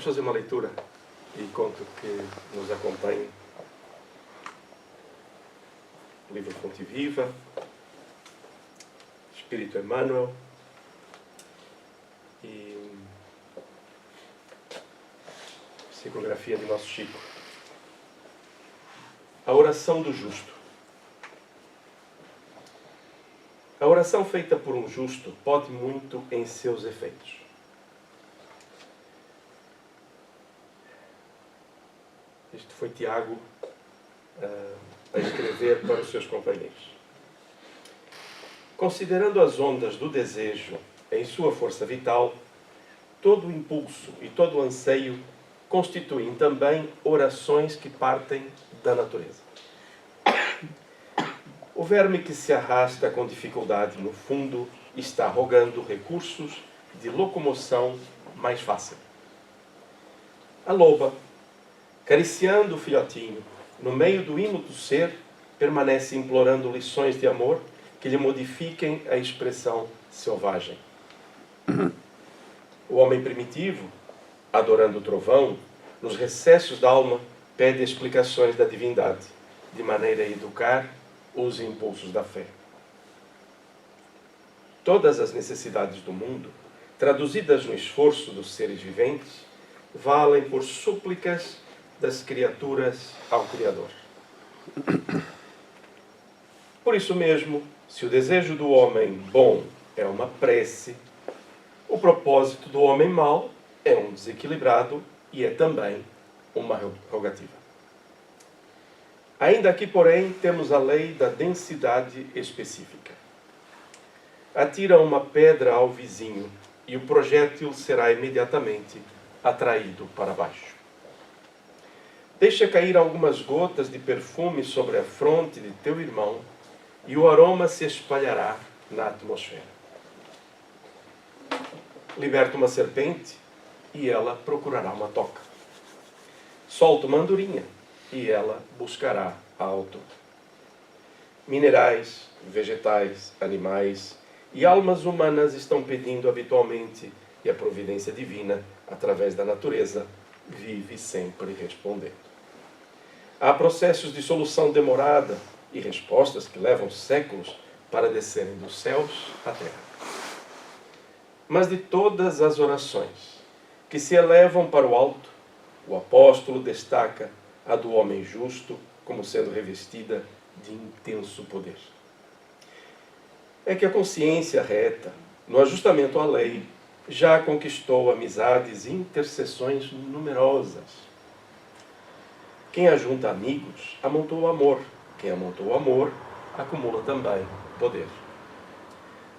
fazer uma leitura e conto que nos acompanhe. Livro Fonte Viva, Espírito Emmanuel e psicografia de Nosso Chico. A oração do justo. A oração feita por um justo pode muito em seus efeitos. Isto foi Tiago a escrever para os seus companheiros. Considerando as ondas do desejo em sua força vital, todo o impulso e todo o anseio constituem também orações que partem da natureza. O verme que se arrasta com dificuldade no fundo está rogando recursos de locomoção mais fácil. A loba, cariciando o filhotinho, no meio do hino do ser, permanece implorando lições de amor que lhe modifiquem a expressão selvagem. O homem primitivo, adorando o trovão, nos recessos da alma, pede explicações da divindade, de maneira a educar os impulsos da fé. Todas as necessidades do mundo, traduzidas no esforço dos seres viventes, valem por súplicas das criaturas ao Criador. Por isso mesmo, se o desejo do homem bom é uma prece, o propósito do homem mau é um desequilibrado e é também uma rogativa. Ainda aqui, porém, temos a lei da densidade específica. Atira uma pedra ao vizinho e o projétil será imediatamente atraído para baixo. Deixa cair algumas gotas de perfume sobre a fronte de teu irmão e o aroma se espalhará na atmosfera. Liberta uma serpente e ela procurará uma toca. Solta uma andorinha e ela buscará a altura. Minerais, vegetais, animais e almas humanas estão pedindo habitualmente e a providência divina, através da natureza, vive sempre respondendo. Há processos de solução demorada e respostas que levam séculos para descerem dos céus à terra. Mas de todas as orações que se elevam para o alto, o apóstolo destaca a do homem justo como sendo revestida de intenso poder. É que a consciência reta, no ajustamento à lei, já conquistou amizades e intercessões numerosas. Quem ajunta amigos, amontou o amor. Quem amontou o amor, acumula também poder.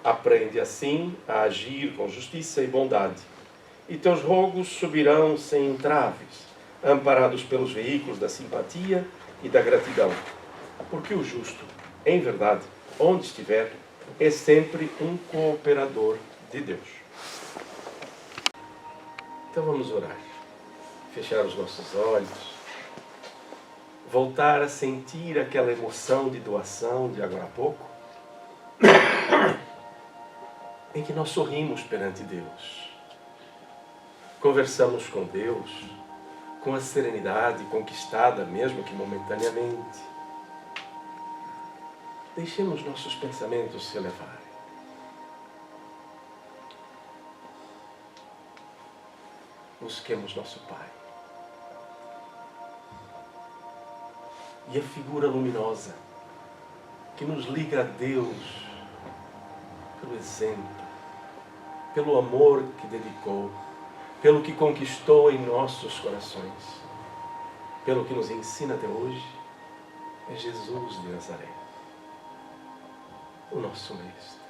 Aprende assim a agir com justiça e bondade, e teus rogos subirão sem entraves, amparados pelos veículos da simpatia e da gratidão, porque o justo, em verdade, onde estiver, é sempre um cooperador de Deus. Então vamos orar, fechar os nossos olhos, voltar a sentir aquela emoção de doação de agora há pouco, em que nós sorrimos perante Deus, conversamos com Deus, com a serenidade conquistada, mesmo que momentaneamente. Deixemos nossos pensamentos se elevarem. Busquemos nosso Pai. E a figura luminosa que nos liga a Deus pelo exemplo, pelo amor que dedicou, pelo que conquistou em nossos corações, pelo que nos ensina até hoje, é Jesus de Nazaré, o nosso Mestre.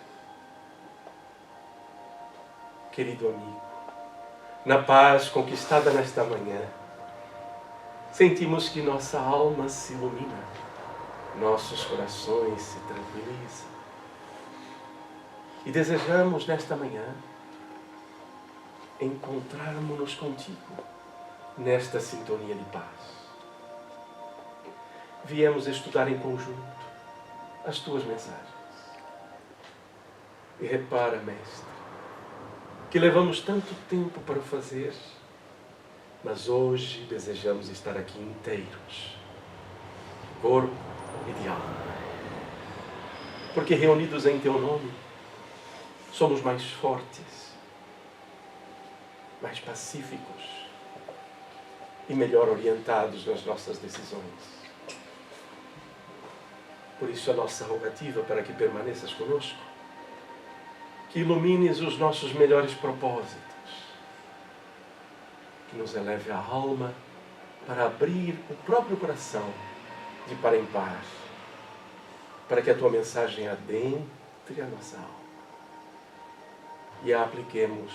Querido amigo, na paz conquistada nesta manhã, sentimos que nossa alma se ilumina, nossos corações se tranquilizam. E desejamos nesta manhã encontrarmos-nos contigo nesta sintonia de paz. Viemos estudar em conjunto as tuas mensagens. E repara, Mestre, que levamos tanto tempo para o fazer Mas hoje desejamos estar aqui inteiros, corpo e de alma. Porque reunidos em Teu nome, somos mais fortes, mais pacíficos e melhor orientados nas nossas decisões. Por isso a nossa rogativa para que permaneças conosco, que ilumines os nossos melhores propósitos, que nos eleve a alma para abrir o próprio coração de par em par, para que a Tua mensagem adentre a nossa alma e a apliquemos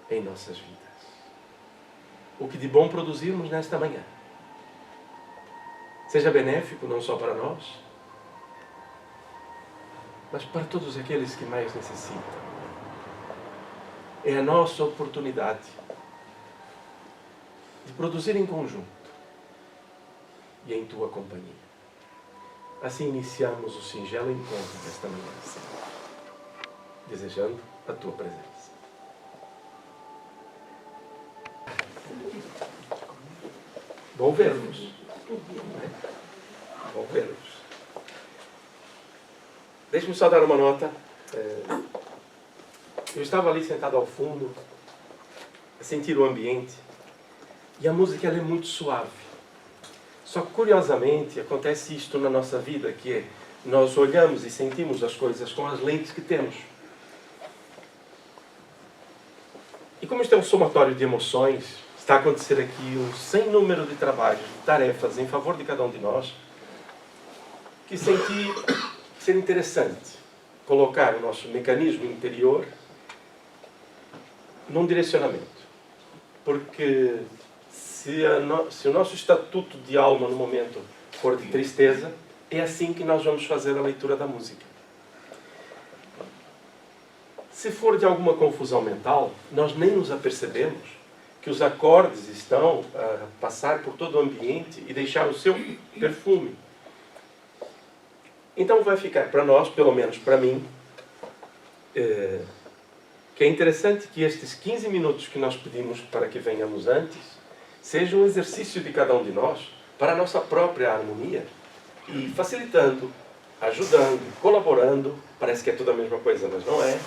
em nossas vidas. O que de bom produzirmos nesta manhã seja benéfico não só para nós, mas para todos aqueles que mais necessitam. É a nossa oportunidade de produzir em conjunto e em Tua companhia. Assim iniciamos o singelo encontro desta manhã, Senhor, desejando a Tua presença. Bom vê-los. Bom vê-los. Deixe-me só dar uma nota. Eu estava ali sentado ao fundo, a sentir o ambiente, e a música ela é muito suave. Só que, curiosamente, acontece isto na nossa vida, que é, nós olhamos e sentimos as coisas com as lentes que temos. E como isto é um somatório de emoções, está a acontecer aqui um sem número de trabalhos, de tarefas em favor de cada um de nós, que senti ser interessante colocar o nosso mecanismo interior num direcionamento. Porque se o nosso estatuto de alma no momento for de tristeza, é assim que nós vamos fazer a leitura da música. Se for de alguma confusão mental, nós nem nos apercebemos que os acordes estão a passar por todo o ambiente e deixar o seu perfume. Então vai ficar para nós, pelo menos para mim, que é interessante que estes 15 minutos que nós pedimos para que venhamos antes, seja um exercício de cada um de nós para a nossa própria harmonia e facilitando, ajudando, colaborando, parece que é tudo a mesma coisa, mas não é,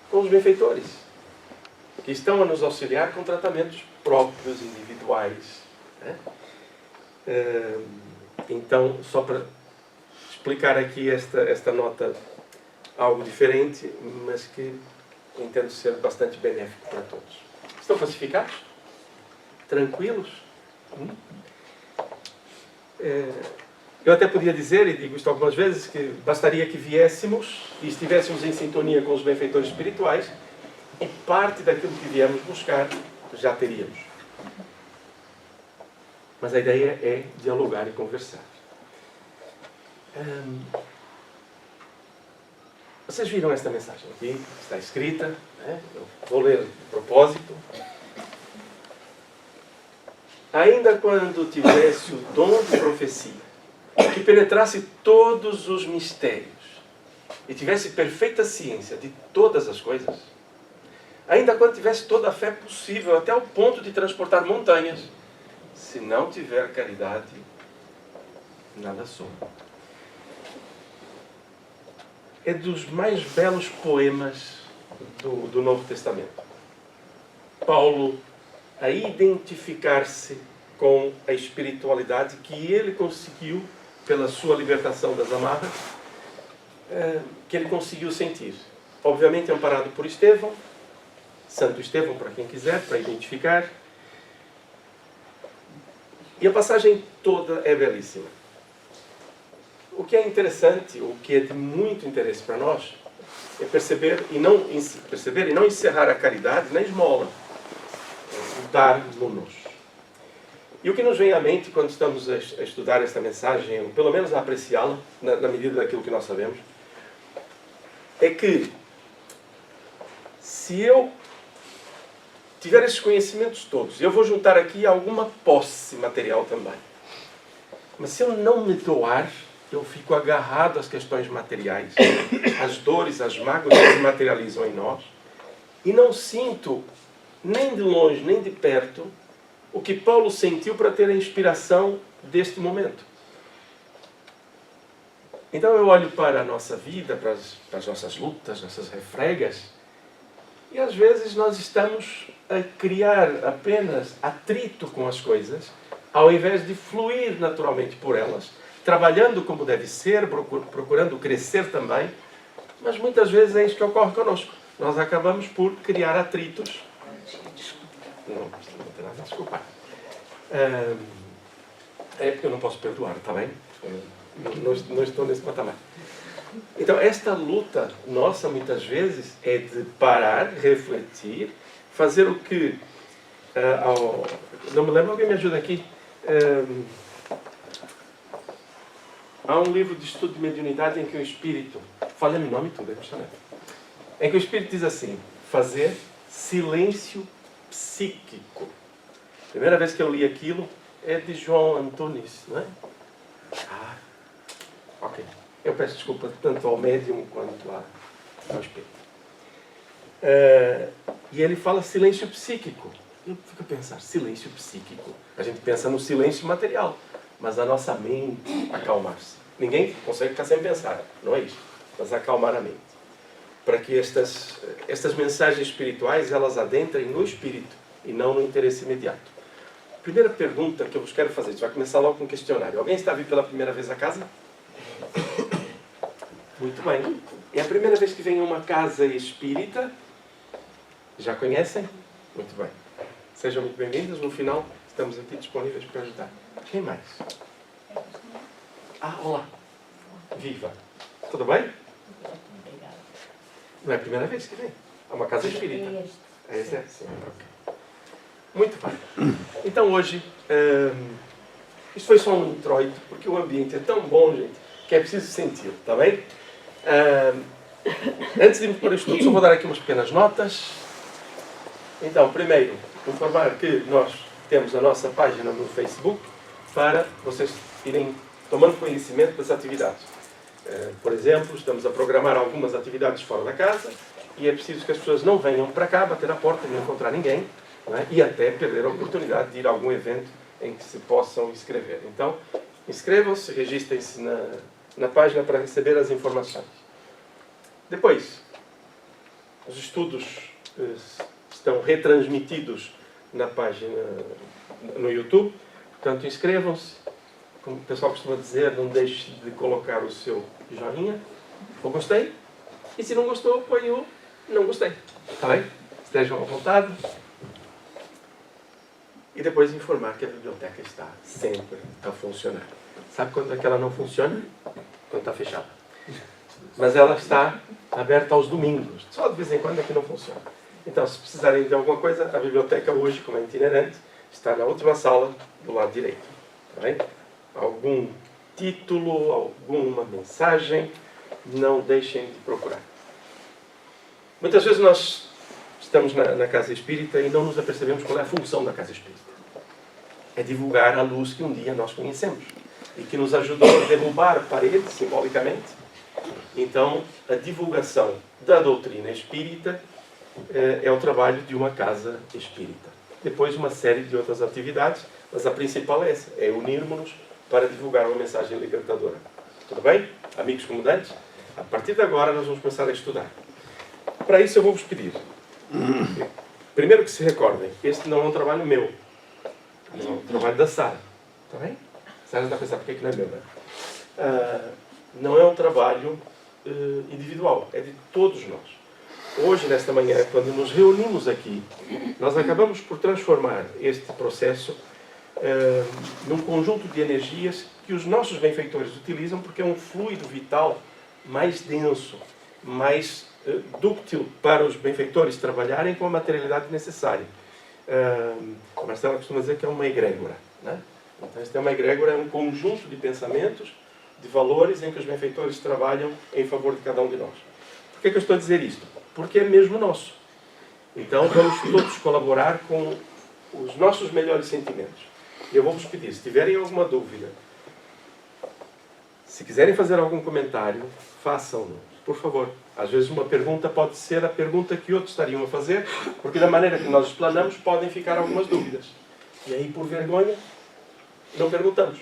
com os benfeitores, que estão a nos auxiliar com tratamentos próprios, individuais. Né? Então, só para explicar aqui esta nota algo diferente, mas que entendo ser bastante benéfico para todos. Estão pacificados? Tranquilos? Eu até podia dizer, e digo isto algumas vezes, que bastaria que viéssemos e estivéssemos em sintonia com os benfeitores espirituais e parte daquilo que viemos buscar já teríamos. Mas a ideia é dialogar e conversar. Vocês viram esta mensagem aqui? Está escrita. Né? Eu vou ler de propósito. Ainda quando tivesse o dom de profecia, que penetrasse todos os mistérios e tivesse perfeita ciência de todas as coisas, ainda quando tivesse toda a fé possível até o ponto de transportar montanhas, se não tiver caridade, nada sou. É dos mais belos poemas do Novo Testamento. Paulo a identificar-se com a espiritualidade que ele conseguiu, pela sua libertação das amarras, que ele conseguiu sentir. Obviamente amparado por Estevão, Santo Estevão, para quem quiser, para identificar. E a passagem toda é belíssima. O que é interessante, o que é de muito interesse para nós, é perceber e não encerrar a caridade na esmola, dar-nos. E o que nos vem à mente quando estamos a estudar esta mensagem, ou pelo menos a apreciá-la, na medida daquilo que nós sabemos, é que se eu tiver esses conhecimentos todos, eu vou juntar aqui alguma posse material também. Mas se eu não me doar, eu fico agarrado às questões materiais, às dores, às mágoas que se materializam em nós, e não sinto nem de longe, nem de perto, o que Paulo sentiu para ter a inspiração deste momento. Então eu olho para a nossa vida, para as nossas lutas, nossas refregas, e às vezes nós estamos a criar apenas atrito com as coisas, ao invés de fluir naturalmente por elas, trabalhando como deve ser, procurando crescer também, mas muitas vezes é isso que ocorre connosco. Nós acabamos por criar atritos. Não tem nada a desculpar. É porque eu não posso perdoar, está bem? Não estou nesse patamar. Então, esta luta nossa, muitas vezes, é de parar, refletir, fazer o que... não me lembro, alguém me ajuda aqui? Há um livro de estudo de mediunidade em que o Espírito... Falha-me o nome e tudo, é impressionante. Em que o Espírito diz assim, fazer silêncio psíquico. A primeira vez que eu li aquilo é de João Antunes, não é? Ok. Eu peço desculpa tanto ao médium quanto ao Espírito. E ele fala silêncio psíquico. Eu fico a pensar, silêncio psíquico. A gente pensa no silêncio material, mas a nossa mente acalmar-se. Ninguém consegue ficar sem pensar, não é isso? Mas acalmar a mente. Para que estas mensagens espirituais, elas adentrem no espírito e não no interesse imediato. Primeira pergunta que eu vos quero fazer, a gente vai começar logo com um questionário. Alguém está vindo pela primeira vez à casa? Muito bem. É a primeira vez que vem a uma casa espírita? Já conhecem? Muito bem. Sejam muito bem-vindos. No final, estamos aqui disponíveis para ajudar. Quem mais? Olá. Viva. Tudo bem? Não é a primeira vez que vem. É uma casa espírita. É esse? Sim. Okay. Muito bem. Então hoje, isto foi só um introito, porque o ambiente é tão bom, gente, que é preciso sentir, está bem? Antes de irmos para o estudo, só vou dar aqui umas pequenas notas. Então, primeiro, informar que nós temos a nossa página no Facebook para vocês irem tomando conhecimento das atividades. Por exemplo, estamos a programar algumas atividades fora da casa e é preciso que as pessoas não venham para cá, bater na porta e não encontrar ninguém, não é? E até perder a oportunidade de ir a algum evento em que se possam inscrever. Então, inscrevam-se, registrem-se na página para receber as informações. Depois, os estudos estão retransmitidos na página no YouTube, portanto, inscrevam-se. Como o pessoal costuma dizer, não deixe de colocar o seu joinha, ou gostei, e se não gostou, põe o não gostei. Está bem? Estejam à vontade. E depois informar que a biblioteca está sempre a funcionar. Sabe quando é que ela não funciona? Quando está fechada. Mas ela está aberta aos domingos. Só de vez em quando é que não funciona. Então, se precisarem de alguma coisa, a biblioteca hoje, como é itinerante, está na última sala do lado direito. Está bem? Algum título, alguma mensagem, não deixem de procurar. Muitas vezes nós estamos na casa espírita e não nos apercebemos qual é a função da casa espírita. É divulgar a luz que um dia nós conhecemos e que nos ajudou a derrubar paredes, simbolicamente. Então, a divulgação da doutrina espírita é o trabalho de uma casa espírita. Depois, uma série de outras atividades, mas a principal é essa, é unirmos-nos para divulgar uma mensagem libertadora. Tudo bem? Amigos comandantes? A partir de agora nós vamos começar a estudar. Para isso eu vou-vos pedir. Primeiro que se recordem, este não é um trabalho meu. É um trabalho da Sara. Está bem? A Sara está a pensar porque não é meu, não é? Não é um trabalho individual, é de todos nós. Hoje, nesta manhã, quando nos reunimos aqui, nós acabamos por transformar este processo num conjunto de energias que os nossos benfeitores utilizam porque é um fluido vital mais denso, mais dúctil para os benfeitores trabalharem com a materialidade necessária. A Marcela costuma dizer que é uma egrégora, né? Então, esta é uma egrégora, é um conjunto de pensamentos, de valores em que os benfeitores trabalham em favor de cada um de nós. Por que eu estou a dizer isto? Porque é mesmo nosso. Então, vamos todos colaborar com os nossos melhores sentimentos. E eu vou-vos pedir, se tiverem alguma dúvida, Se quiserem fazer algum comentário, façam-no, por favor. Às vezes uma pergunta pode ser a pergunta que outros estariam a fazer, porque da maneira que nós explanamos podem ficar algumas dúvidas. E aí, por vergonha, não perguntamos.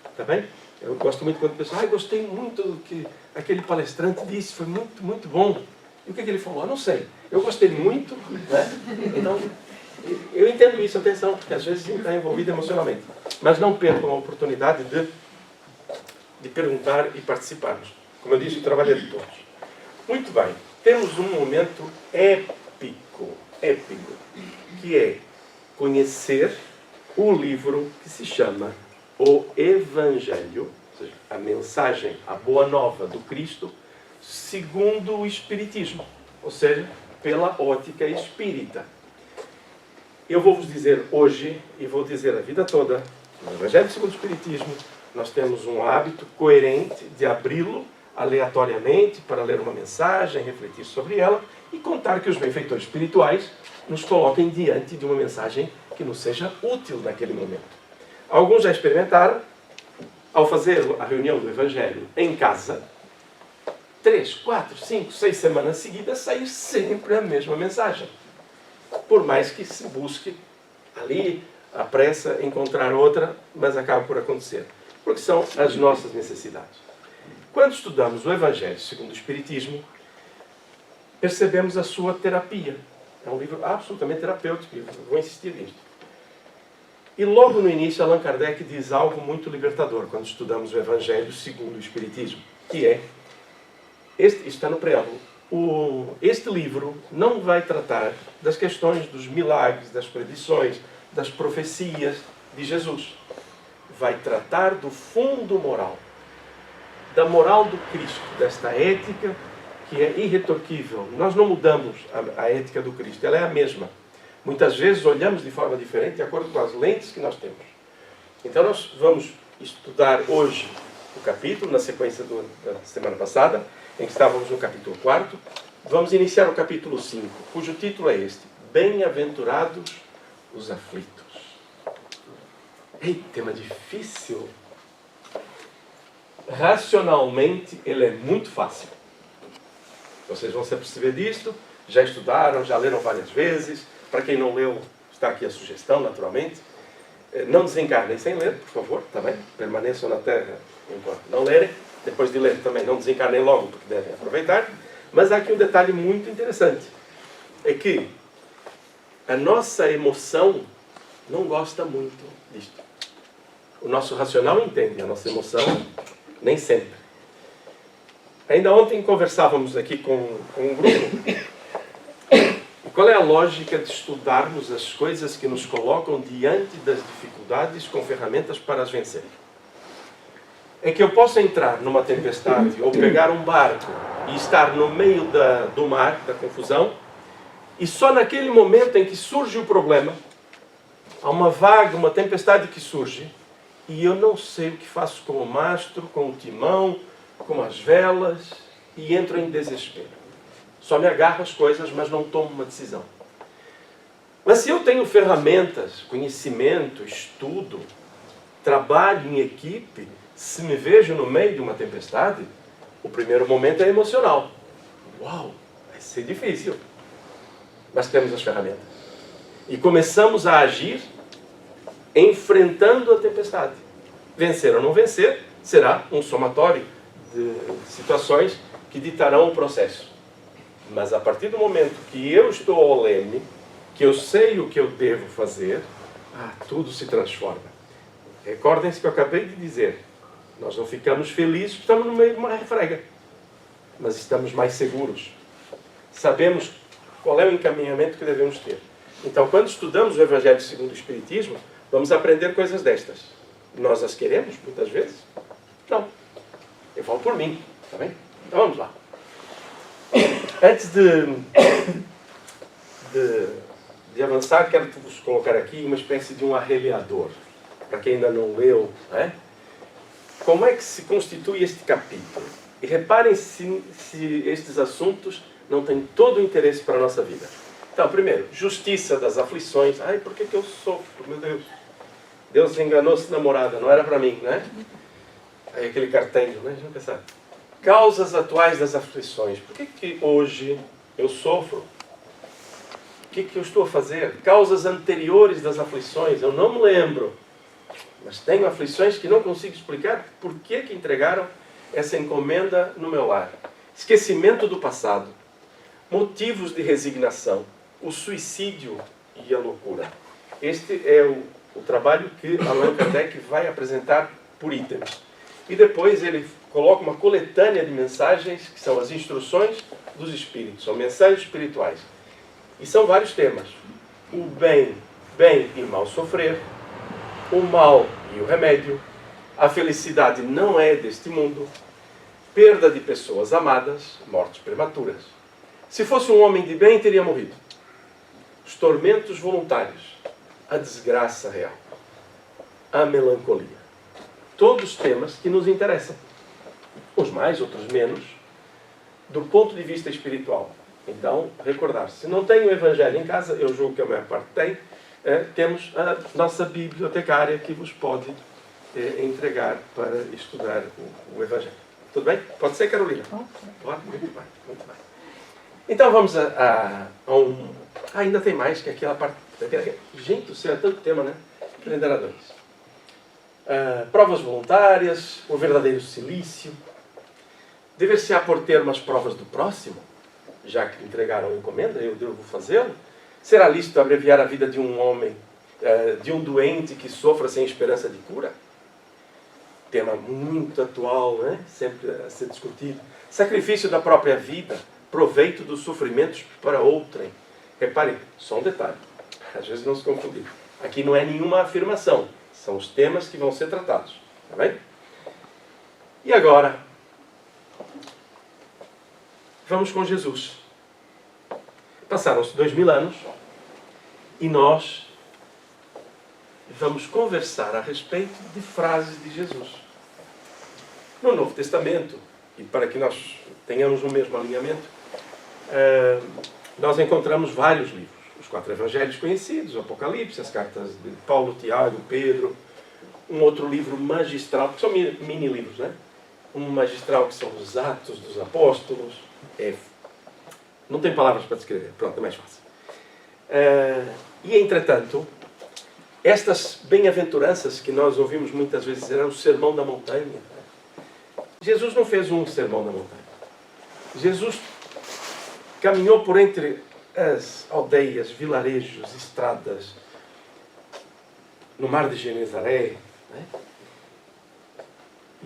Está bem? Eu gosto muito quando pessoas gostei muito do que aquele palestrante disse, foi muito, muito bom. E o que ele falou? Eu não sei. Eu gostei muito, né? Então, eu entendo isso, atenção, porque às vezes está envolvido emocionalmente. Mas não percam a oportunidade de perguntar e participarmos. Como eu disse, o trabalho é de todos. Muito bem. Temos um momento épico, que é conhecer o livro que se chama O Evangelho, ou seja, a mensagem, a boa nova do Cristo, segundo o Espiritismo, ou seja, pela ótica espírita. Eu vou vos dizer hoje, e vou dizer a vida toda, no Evangelho segundo o Espiritismo, nós temos um hábito coerente de abri-lo aleatoriamente para ler uma mensagem, refletir sobre ela e contar que os benfeitores espirituais nos coloquem diante de uma mensagem que nos seja útil naquele momento. Alguns já experimentaram, ao fazer a reunião do Evangelho em casa, 3, 4, 5, 6 semanas seguidas, sair sempre a mesma mensagem. Por mais que se busque ali, à pressa, encontrar outra, mas acaba por acontecer. Porque são as nossas necessidades. Quando estudamos o Evangelho segundo o Espiritismo, percebemos a sua terapia. É um livro absolutamente terapêutico, eu vou insistir nisto. E logo no início, Allan Kardec diz algo muito libertador, quando estudamos o Evangelho segundo o Espiritismo, que é, está no preâmbulo, este livro não vai tratar das questões dos milagres, das predições, das profecias de Jesus. Vai tratar do fundo moral, da moral do Cristo, desta ética que é irretorquível. Nós não mudamos a ética do Cristo, ela é a mesma. Muitas vezes olhamos de forma diferente de acordo com as lentes que nós temos. Então nós vamos estudar hoje o capítulo, na sequência da semana passada, em que estávamos no capítulo 4. Vamos iniciar o capítulo 5, cujo título é este: Bem-aventurados os aflitos. Ei, tema difícil. Racionalmente, ele é muito fácil. Vocês vão se aperceber disto, já estudaram, já leram várias vezes. Para quem não leu, está aqui a sugestão, naturalmente. Não desencarnem sem ler, por favor, está bem? Permaneçam na Terra enquanto não lerem. Depois de ler também não desencarnem logo, porque devem aproveitar. Mas há aqui um detalhe muito interessante. É que a nossa emoção não gosta muito disto. O nosso racional entende, a nossa emoção nem sempre. Ainda ontem conversávamos aqui com um grupo. Qual é a lógica de estudarmos as coisas que nos colocam diante das dificuldades com ferramentas para as vencer? É que eu posso entrar numa tempestade ou pegar um barco e estar no meio do mar, da confusão, e só naquele momento em que surge o problema, há uma vaga, uma tempestade que surge, e eu não sei o que faço com o mastro, com o timão, com as velas, e entro em desespero. Só me agarro às coisas, mas não tomo uma decisão. Mas se eu tenho ferramentas, conhecimento, estudo, trabalho em equipe, se me vejo no meio de uma tempestade, o primeiro momento é emocional. Uau, vai ser difícil. Mas temos as ferramentas. E começamos a agir enfrentando a tempestade. Vencer ou não vencer será um somatório de situações que ditarão o processo. Mas a partir do momento que eu estou ao leme, que eu sei o que eu devo fazer, tudo se transforma. Recordem-se que eu acabei de dizer, nós não ficamos felizes, estamos no meio de uma refrega, mas estamos mais seguros. Sabemos qual é o encaminhamento que devemos ter. Então, quando estudamos o Evangelho segundo o Espiritismo, vamos aprender coisas destas. Nós as queremos, muitas vezes? Não. Eu falo por mim, está bem? Então vamos lá. Antes de avançar, quero vos colocar aqui uma espécie de um arreliador. Para quem ainda não leu, né? Como é que se constitui este capítulo? E reparem se estes assuntos não têm todo o interesse para a nossa vida. Então, primeiro, justiça das aflições. Por que eu sofro? Meu Deus. Deus enganou-se namorada, não era para mim, né? Aí aquele carteiro, né? Vamos pensar. Causas atuais das aflições. Por que hoje eu sofro? O que eu estou a fazer? Causas anteriores das aflições. Eu não me lembro. Mas tenho aflições que não consigo explicar por que entregaram essa encomenda no meu lar. Esquecimento do passado. Motivos de resignação. O suicídio e a loucura. Este é o trabalho que Allan Kardec vai apresentar por itens. E depois ele coloca uma coletânea de mensagens, que são as instruções dos espíritos. São mensagens espirituais. E são vários temas. O bem e mal sofrer. O mal e o remédio. A felicidade não é deste mundo. Perda de pessoas amadas. Mortes prematuras. Se fosse um homem de bem, teria morrido. Os tormentos voluntários. A desgraça real. A melancolia. Todos temas que nos interessam. Uns mais, outros menos. Do ponto de vista espiritual. Então, recordar-se. Se não tem o Evangelho em casa, eu julgo que a maior parte tem, temos a nossa bibliotecária que vos pode entregar para estudar o Evangelho. Tudo bem? Pode ser, Carolina? Pode? Muito bem, muito bem. Então vamos a um... ainda tem mais que aquela parte... Gente do céu, é tanto tema, né? Prenderadores. Provas voluntárias, o verdadeiro silício. Dever-se-á por termo as provas do próximo? Já que entregaram a encomenda, eu devo fazê-lo? Será lícito abreviar a vida de um homem, de um doente que sofra sem esperança de cura? Tema muito atual, né? Sempre a ser discutido. Sacrifício da própria vida, proveito dos sofrimentos para outrem. Reparem, só um detalhe, às vezes não se confundir. Aqui não é nenhuma afirmação, são os temas que vão ser tratados. Tá bem? E agora, vamos com Jesus. Passaram-se 2000 anos e nós vamos conversar a respeito de frases de Jesus. No Novo Testamento, e para que nós tenhamos o mesmo alinhamento, nós encontramos vários livros. Os 4 evangelhos conhecidos, o Apocalipse, as cartas de Paulo, Tiago, Pedro, um outro livro magistral, que são mini-livros, né? Um magistral que são os Atos dos Apóstolos. Não tem palavras para descrever, pronto, é mais fácil. E, entretanto, estas bem-aventuranças que nós ouvimos muitas vezes eram o sermão da montanha. Jesus não fez um sermão da montanha. Jesus caminhou por entre as aldeias, vilarejos, estradas, no mar de Genezaré, né?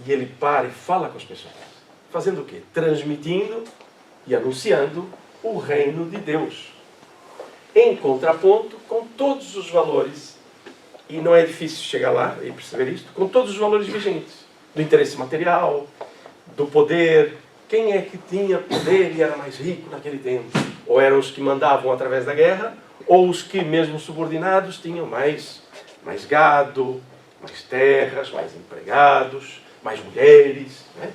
E ele para e fala com as pessoas. Fazendo o quê? Transmitindo e anunciando o reino de Deus. Em contraponto com todos os valores, e não é difícil chegar lá e perceber isto, com todos os valores vigentes. Do interesse material, do poder. Quem é que tinha poder e era mais rico naquele tempo? Ou eram os que mandavam através da guerra, ou os que, mesmo subordinados, tinham mais gado, mais terras, mais empregados, mais mulheres. Né?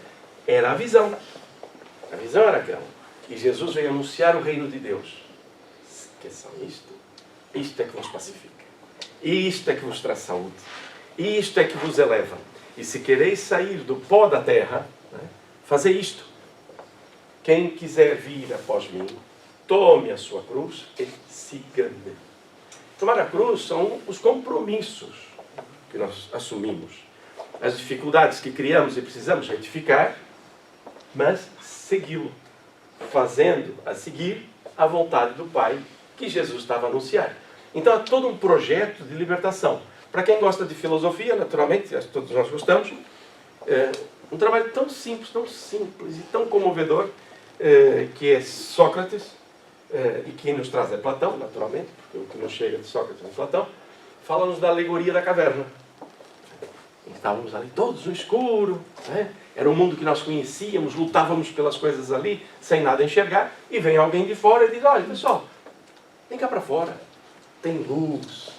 Era a visão. A visão era aquela. E Jesus veio anunciar o reino de Deus. Esqueçam isto. Isto é que vos pacifica. Isto é que vos traz saúde. Isto é que vos eleva. E se quereis sair do pó da terra, né, fazei isto. Quem quiser vir após mim, tome a sua cruz e siga-me. Tomar a cruz são os compromissos que nós assumimos. As dificuldades que criamos e precisamos retificar, mas segui-lo. Fazendo a seguir a vontade do Pai que Jesus estava a anunciar. Então é todo um projeto de libertação. Para quem gosta de filosofia, naturalmente, acho que todos nós gostamos, um trabalho tão simples e tão comovedor, que é Sócrates, e quem nos traz é Platão, naturalmente, porque o que nos chega de Sócrates é Platão, fala-nos da alegoria da caverna. Estávamos ali todos no escuro, né? Era um mundo que nós conhecíamos, lutávamos pelas coisas ali, sem nada enxergar, e vem alguém de fora e diz, olha pessoal, vem cá para fora, tem luz,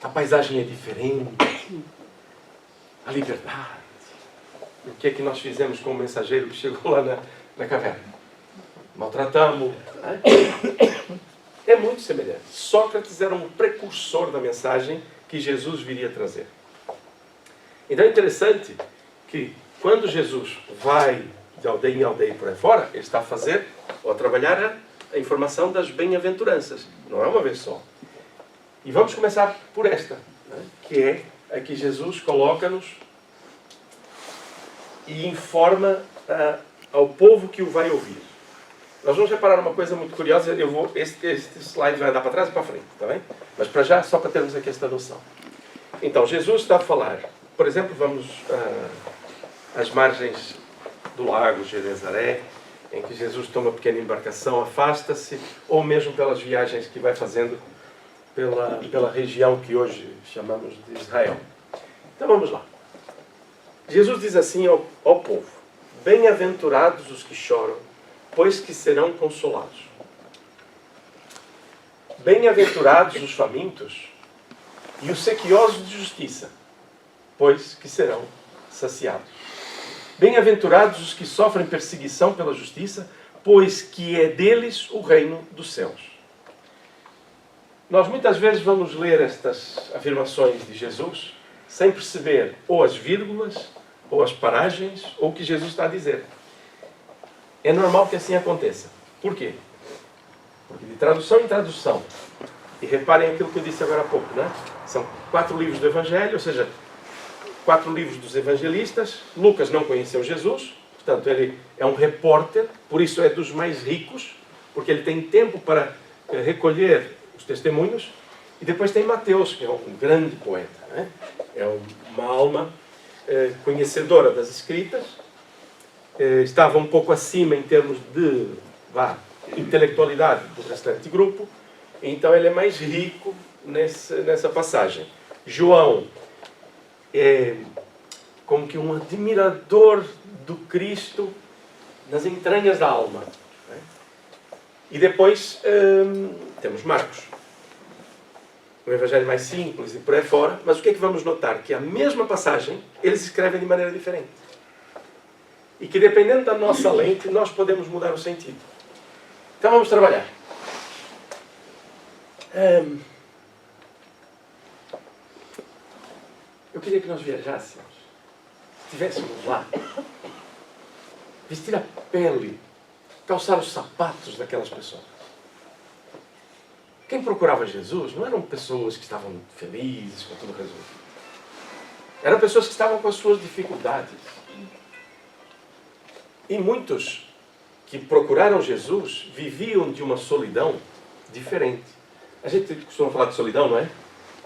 a paisagem é diferente, a liberdade. O que é que nós fizemos com o mensageiro que chegou lá na caverna? Maltratamos. Né? É muito semelhante. Sócrates era um precursor da mensagem que Jesus viria trazer. Então é interessante que quando Jesus vai de aldeia em aldeia e por aí fora, ele está a fazer, ou a trabalhar a informação das bem-aventuranças. Não é uma vez só. E vamos começar por esta, né? Que é a que Jesus coloca-nos e informa ao povo que o vai ouvir. Nós vamos reparar uma coisa muito curiosa. Este slide vai andar para trás e para frente, está bem? Mas para já, só para termos aqui esta noção. Então, Jesus está a falar, por exemplo, vamos às margens do lago Genezaré, em que Jesus toma uma pequena embarcação, afasta-se, ou mesmo pelas viagens que vai fazendo pela região que hoje chamamos de Israel. Então vamos lá. Jesus diz assim ao povo: bem-aventurados os que choram, pois que serão consolados. Bem-aventurados os famintos e os sequiosos de justiça, pois que serão saciados. Bem-aventurados os que sofrem perseguição pela justiça, pois que é deles o reino dos céus. Nós muitas vezes vamos ler estas afirmações de Jesus sem perceber ou as vírgulas, ou as paragens, ou o que Jesus está a dizer. É normal que assim aconteça. Por quê? Porque de tradução em tradução, e reparem aquilo que eu disse agora há pouco, né? São 4 livros do Evangelho, ou seja, 4 livros dos evangelistas. Lucas não conheceu Jesus, portanto ele é um repórter, por isso é dos mais ricos, porque ele tem tempo para recolher os testemunhos. E depois tem Mateus, que é um grande poeta, né? É uma alma conhecedora das Escritas, estava um pouco acima em termos de intelectualidade do restante grupo, então ele é mais rico nessa passagem. João é como que um admirador do Cristo nas entranhas da alma, né? E depois temos Marcos, um evangelho mais simples e por aí fora, mas o que é que vamos notar? Que a mesma passagem eles escrevem de maneira diferente. E que dependendo da nossa lente, nós podemos mudar o sentido. Então vamos trabalhar. Eu queria que nós viajássemos, estivéssemos lá, vestir a pele, calçar os sapatos daquelas pessoas. Quem procurava Jesus não eram pessoas que estavam felizes com tudo resolvido. Eram pessoas que estavam com as suas dificuldades. E muitos que procuraram Jesus viviam de uma solidão diferente. A gente costuma falar de solidão, não é?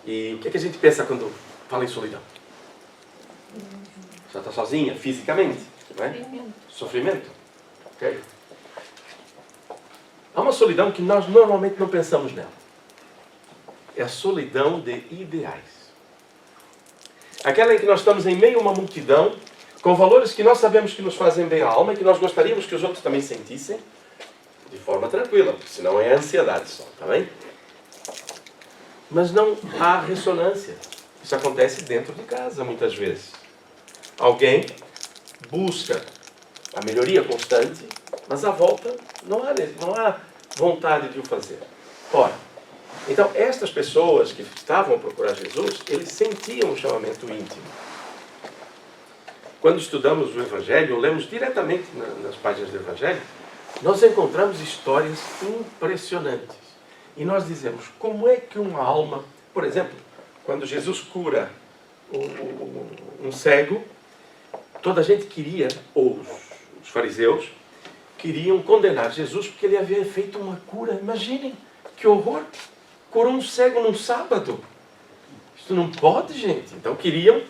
E o que é que a gente pensa quando fala em solidão? Já está sozinha, fisicamente, não é? Sofrimento. Ok? Há uma solidão que nós normalmente não pensamos nela. É a solidão de ideais. Aquela em que nós estamos em meio a uma multidão, com valores que nós sabemos que nos fazem bem à alma e que nós gostaríamos que os outros também sentissem, de forma tranquila, porque senão é ansiedade só, está bem? Mas não há ressonância. Isso acontece dentro de casa, muitas vezes. Alguém busca a melhoria constante, mas à volta não há vontade de o fazer. Ora, então estas pessoas que estavam a procurar Jesus, eles sentiam um chamamento íntimo. Quando estudamos o Evangelho, lemos diretamente nas páginas do Evangelho, nós encontramos histórias impressionantes. E nós dizemos, como é que uma alma... Por exemplo, quando Jesus cura um cego, toda a gente queria, ou os fariseus, queriam condenar Jesus porque ele havia feito uma cura. Imaginem, que horror! Curou um cego num sábado. Isso não pode, gente. Então queriam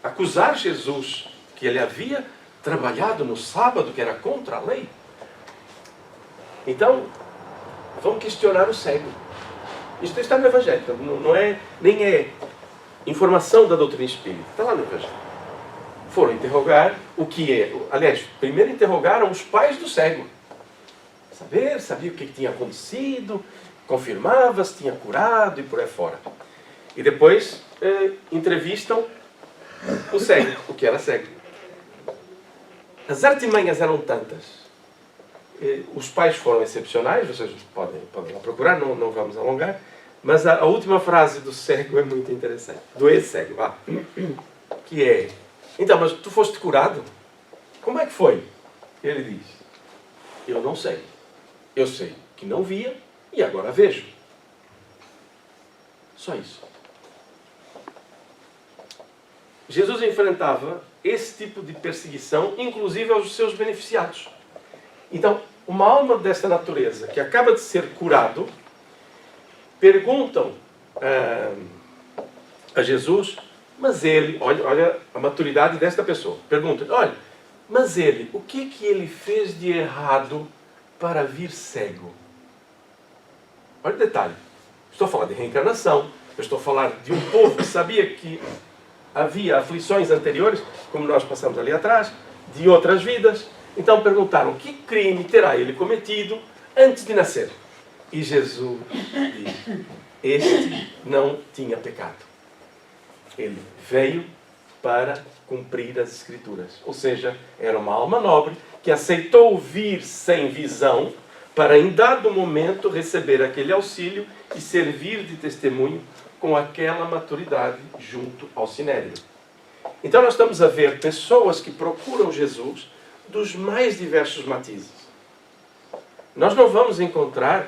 acusar Jesus que ele havia trabalhado no sábado, que era contra a lei. Então, vamos questionar o cego. Isto está no Evangelho, nem é informação da doutrina espírita. Está lá no Evangelho. Foram interrogar o que é. Aliás, primeiro interrogaram os pais do cego. Sabia o que tinha acontecido, confirmava se tinha curado e por aí fora. E depois entrevistam o cego, o que era cego. As artimanhas eram tantas. Os pais foram excepcionais, vocês podem lá procurar, não vamos alongar. Mas a última frase do cego é muito interessante. Do ex-cego, que é: então, mas tu foste curado? Como é que foi? Ele diz: eu não sei. Eu sei que não via e agora vejo. Só isso. Jesus enfrentava esse tipo de perseguição, inclusive aos seus beneficiados. Então, uma alma desta natureza, que acaba de ser curado, perguntam a Jesus, mas ele, olha a maturidade desta pessoa, perguntam: olha, mas ele, o que ele fez de errado para vir cego? Olha o detalhe. Estou a falar de reencarnação, eu estou a falar de um povo que sabia que havia aflições anteriores, como nós passamos ali atrás, de outras vidas. Então perguntaram: que crime terá ele cometido antes de nascer? E Jesus diz: este não tinha pecado. Ele veio para cumprir as Escrituras. Ou seja, era uma alma nobre que aceitou vir sem visão para, em dado momento, receber aquele auxílio e servir de testemunho com aquela maturidade junto ao Sinédrio. Então nós estamos a ver pessoas que procuram Jesus dos mais diversos matizes. Nós não vamos encontrar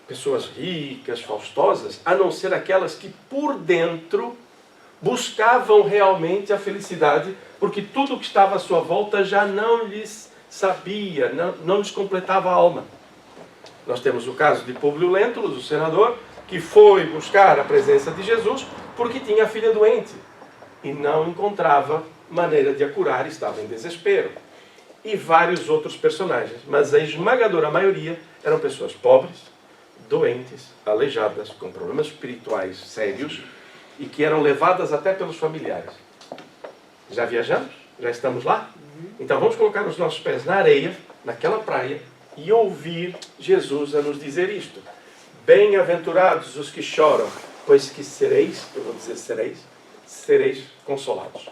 pessoas ricas, faustosas, a não ser aquelas que por dentro buscavam realmente a felicidade, porque tudo que estava à sua volta já não lhes sabia, não lhes completava a alma. Nós temos o caso de Públio Lentulus, o senador, que foi buscar a presença de Jesus porque tinha a filha doente e não encontrava maneira de a curar, estava em desespero. E vários outros personagens, mas a esmagadora maioria eram pessoas pobres, doentes, aleijadas, com problemas espirituais sérios e que eram levadas até pelos familiares. Já viajamos? Já estamos lá? Então vamos colocar os nossos pés na areia, naquela praia, e ouvir Jesus a nos dizer isto: bem-aventurados os que choram, pois que sereis, eu vou dizer sereis consolados.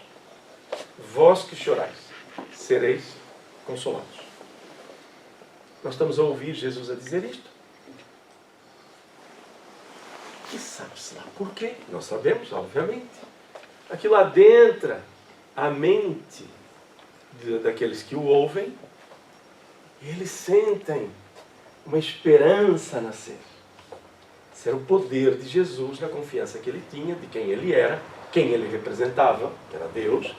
Vós que chorais, sereis consolados. Nós estamos a ouvir Jesus a dizer isto. E sabe-se lá por quê? Nós sabemos, obviamente. Aquilo adentra a mente daqueles que o ouvem, e eles sentem uma esperança nascer. Ser o poder de Jesus na confiança que ele tinha, de quem ele era, quem ele representava, que era Deus,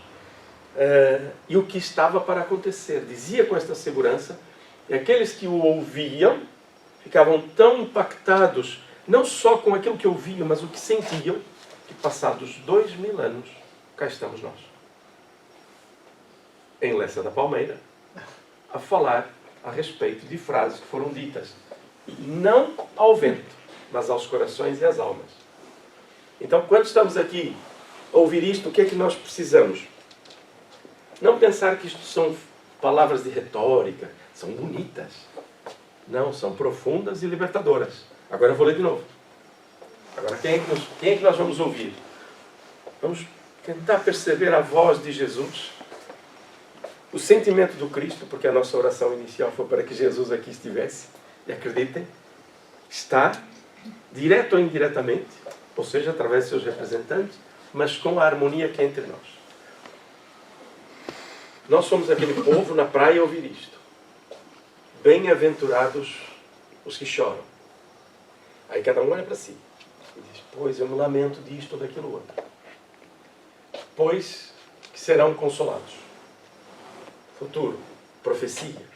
e o que estava para acontecer. Dizia com esta segurança, e aqueles que o ouviam ficavam tão impactados, não só com aquilo que ouviam, mas o que sentiam, que passados 2000 anos, cá estamos nós, em Lessa da Palmeira, a falar a respeito de frases que foram ditas, não ao vento, mas aos corações e às almas. Então, quando estamos aqui a ouvir isto, o que é que nós precisamos? Não pensar que isto são palavras de retórica, são bonitas. Não, são profundas e libertadoras. Agora eu vou ler de novo. Agora, quem é que nós vamos ouvir? Vamos tentar perceber a voz de Jesus, o sentimento do Cristo, porque a nossa oração inicial foi para que Jesus aqui estivesse. E acreditem, está, direto ou indiretamente, ou seja, através de seus representantes, mas com a harmonia que é entre nós. Nós somos aquele povo na praia a ouvir isto. Bem-aventurados os que choram. Aí cada um olha para si e diz: pois eu me lamento disto ou daquilo outro. Pois que serão consolados. Futuro, profecia.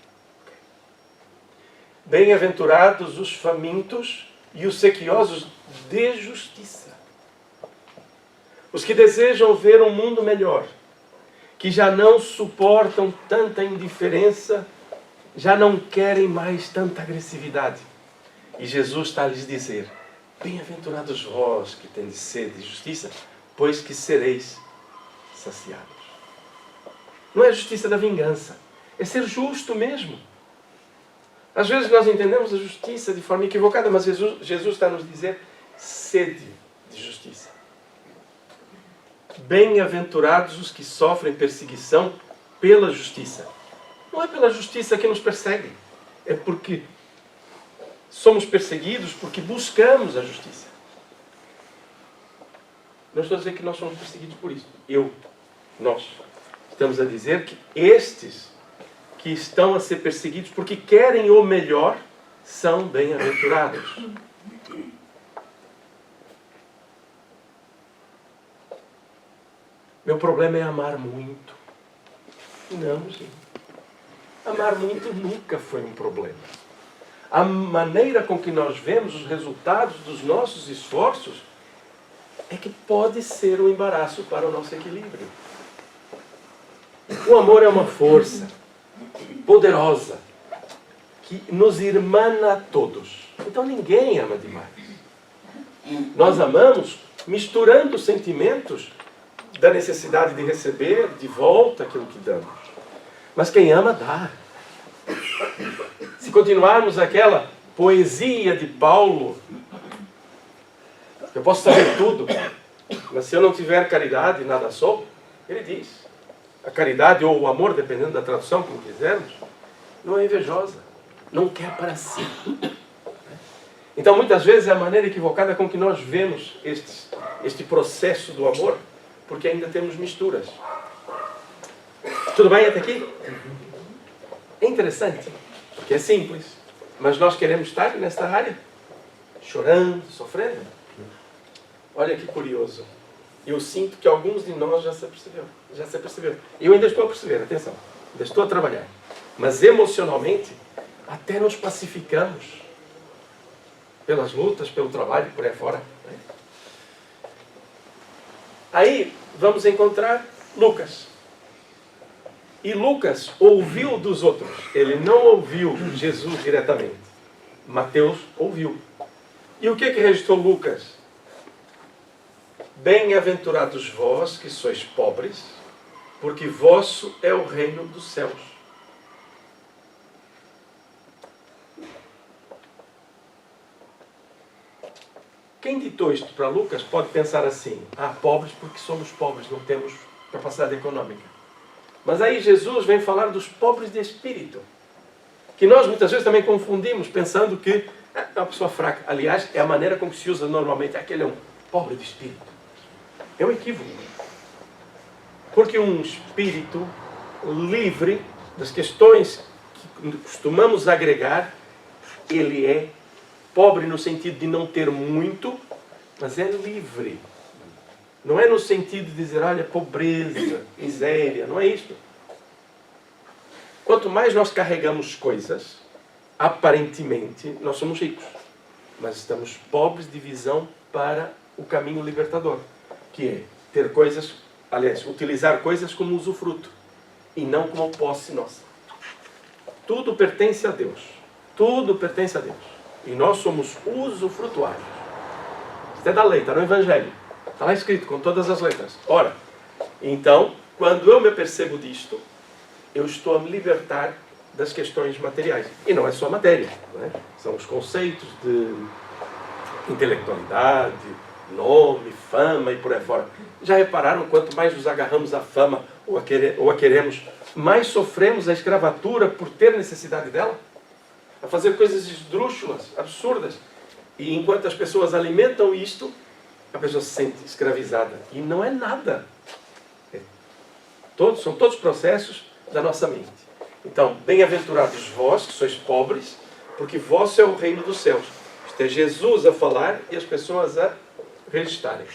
Bem-aventurados os famintos e os sequiosos de justiça. Os que desejam ver um mundo melhor, que já não suportam tanta indiferença, já não querem mais tanta agressividade. E Jesus está a lhes dizer: bem-aventurados vós que tendes sede de justiça, pois que sereis saciados. Não é a justiça da vingança, é ser justo mesmo. Às vezes nós entendemos a justiça de forma equivocada, mas Jesus está a nos dizer sede de justiça. Bem-aventurados os que sofrem perseguição pela justiça. Não é pela justiça que nos perseguem, é porque somos perseguidos porque buscamos a justiça. Não estou a dizer que nós somos perseguidos por isso. Eu Nós estamos a dizer que estes que estão a ser perseguidos porque querem o melhor são bem-aventurados. Meu problema é amar muito. Não, gente. Amar muito nunca foi um problema. A maneira com que nós vemos os resultados dos nossos esforços é que pode ser um embaraço para o nosso equilíbrio. O amor é uma força poderosa que nos irmana a todos. Então ninguém ama demais. Nós amamos misturando sentimentos da necessidade de receber de volta aquilo que damos. Mas quem ama, dá. Se continuarmos aquela poesia de Paulo, eu posso saber tudo, mas se eu não tiver caridade, nada sou, ele diz. A caridade ou o amor, dependendo da tradução, como quisermos, não é invejosa, não quer para si. Então, muitas vezes, é a maneira equivocada com que nós vemos este processo do amor, porque ainda temos misturas. Tudo bem até aqui? É interessante, porque é simples, mas nós queremos estar nesta área, chorando, sofrendo. Olha que curioso. Eu sinto que alguns de nós já se percebeu. Eu ainda estou a perceber, atenção, ainda estou a trabalhar. Mas emocionalmente, até nos pacificamos pelas lutas, pelo trabalho, por aí fora. Aí vamos encontrar Lucas. E Lucas ouviu dos outros. Ele não ouviu Jesus diretamente. Mateus ouviu. E o que registrou Lucas? Bem-aventurados vós que sois pobres, porque vosso é o reino dos céus. Quem ditou isto para Lucas pode pensar assim: pobres porque somos pobres, não temos capacidade econômica. Mas aí Jesus vem falar dos pobres de espírito, que nós muitas vezes também confundimos, pensando que é uma pessoa fraca. Aliás, é a maneira como se usa normalmente. Aquele é um pobre de espírito. É um equívoco. Porque um espírito livre das questões que costumamos agregar, ele é pobre no sentido de não ter muito, mas é livre. Não é no sentido de dizer, olha, pobreza, miséria, não é isto. Quanto mais nós carregamos coisas, aparentemente nós somos ricos, mas estamos pobres de visão para o caminho libertador, que é ter coisas, aliás, utilizar coisas como usufruto e não como posse nossa. Tudo pertence a Deus. Tudo pertence a Deus. E nós somos usufrutuários. Isso é da lei, está no Evangelho. Está lá escrito, com todas as letras. Ora, então, quando eu me percebo disto, eu estou a me libertar das questões materiais. E não é só matéria, não é? São os conceitos de intelectualidade, nome, fama e por aí fora. Já repararam, quanto mais nos agarramos à fama ou a queremos, mais sofremos a escravatura por ter necessidade dela? A fazer coisas esdrúxulas, absurdas. E enquanto as pessoas alimentam isto, a pessoa se sente escravizada. E não é nada. São todos processos da nossa mente. Então, bem-aventurados vós, que sois pobres, porque vosso é o reino dos céus. Isto é Jesus a falar e as pessoas a registarem.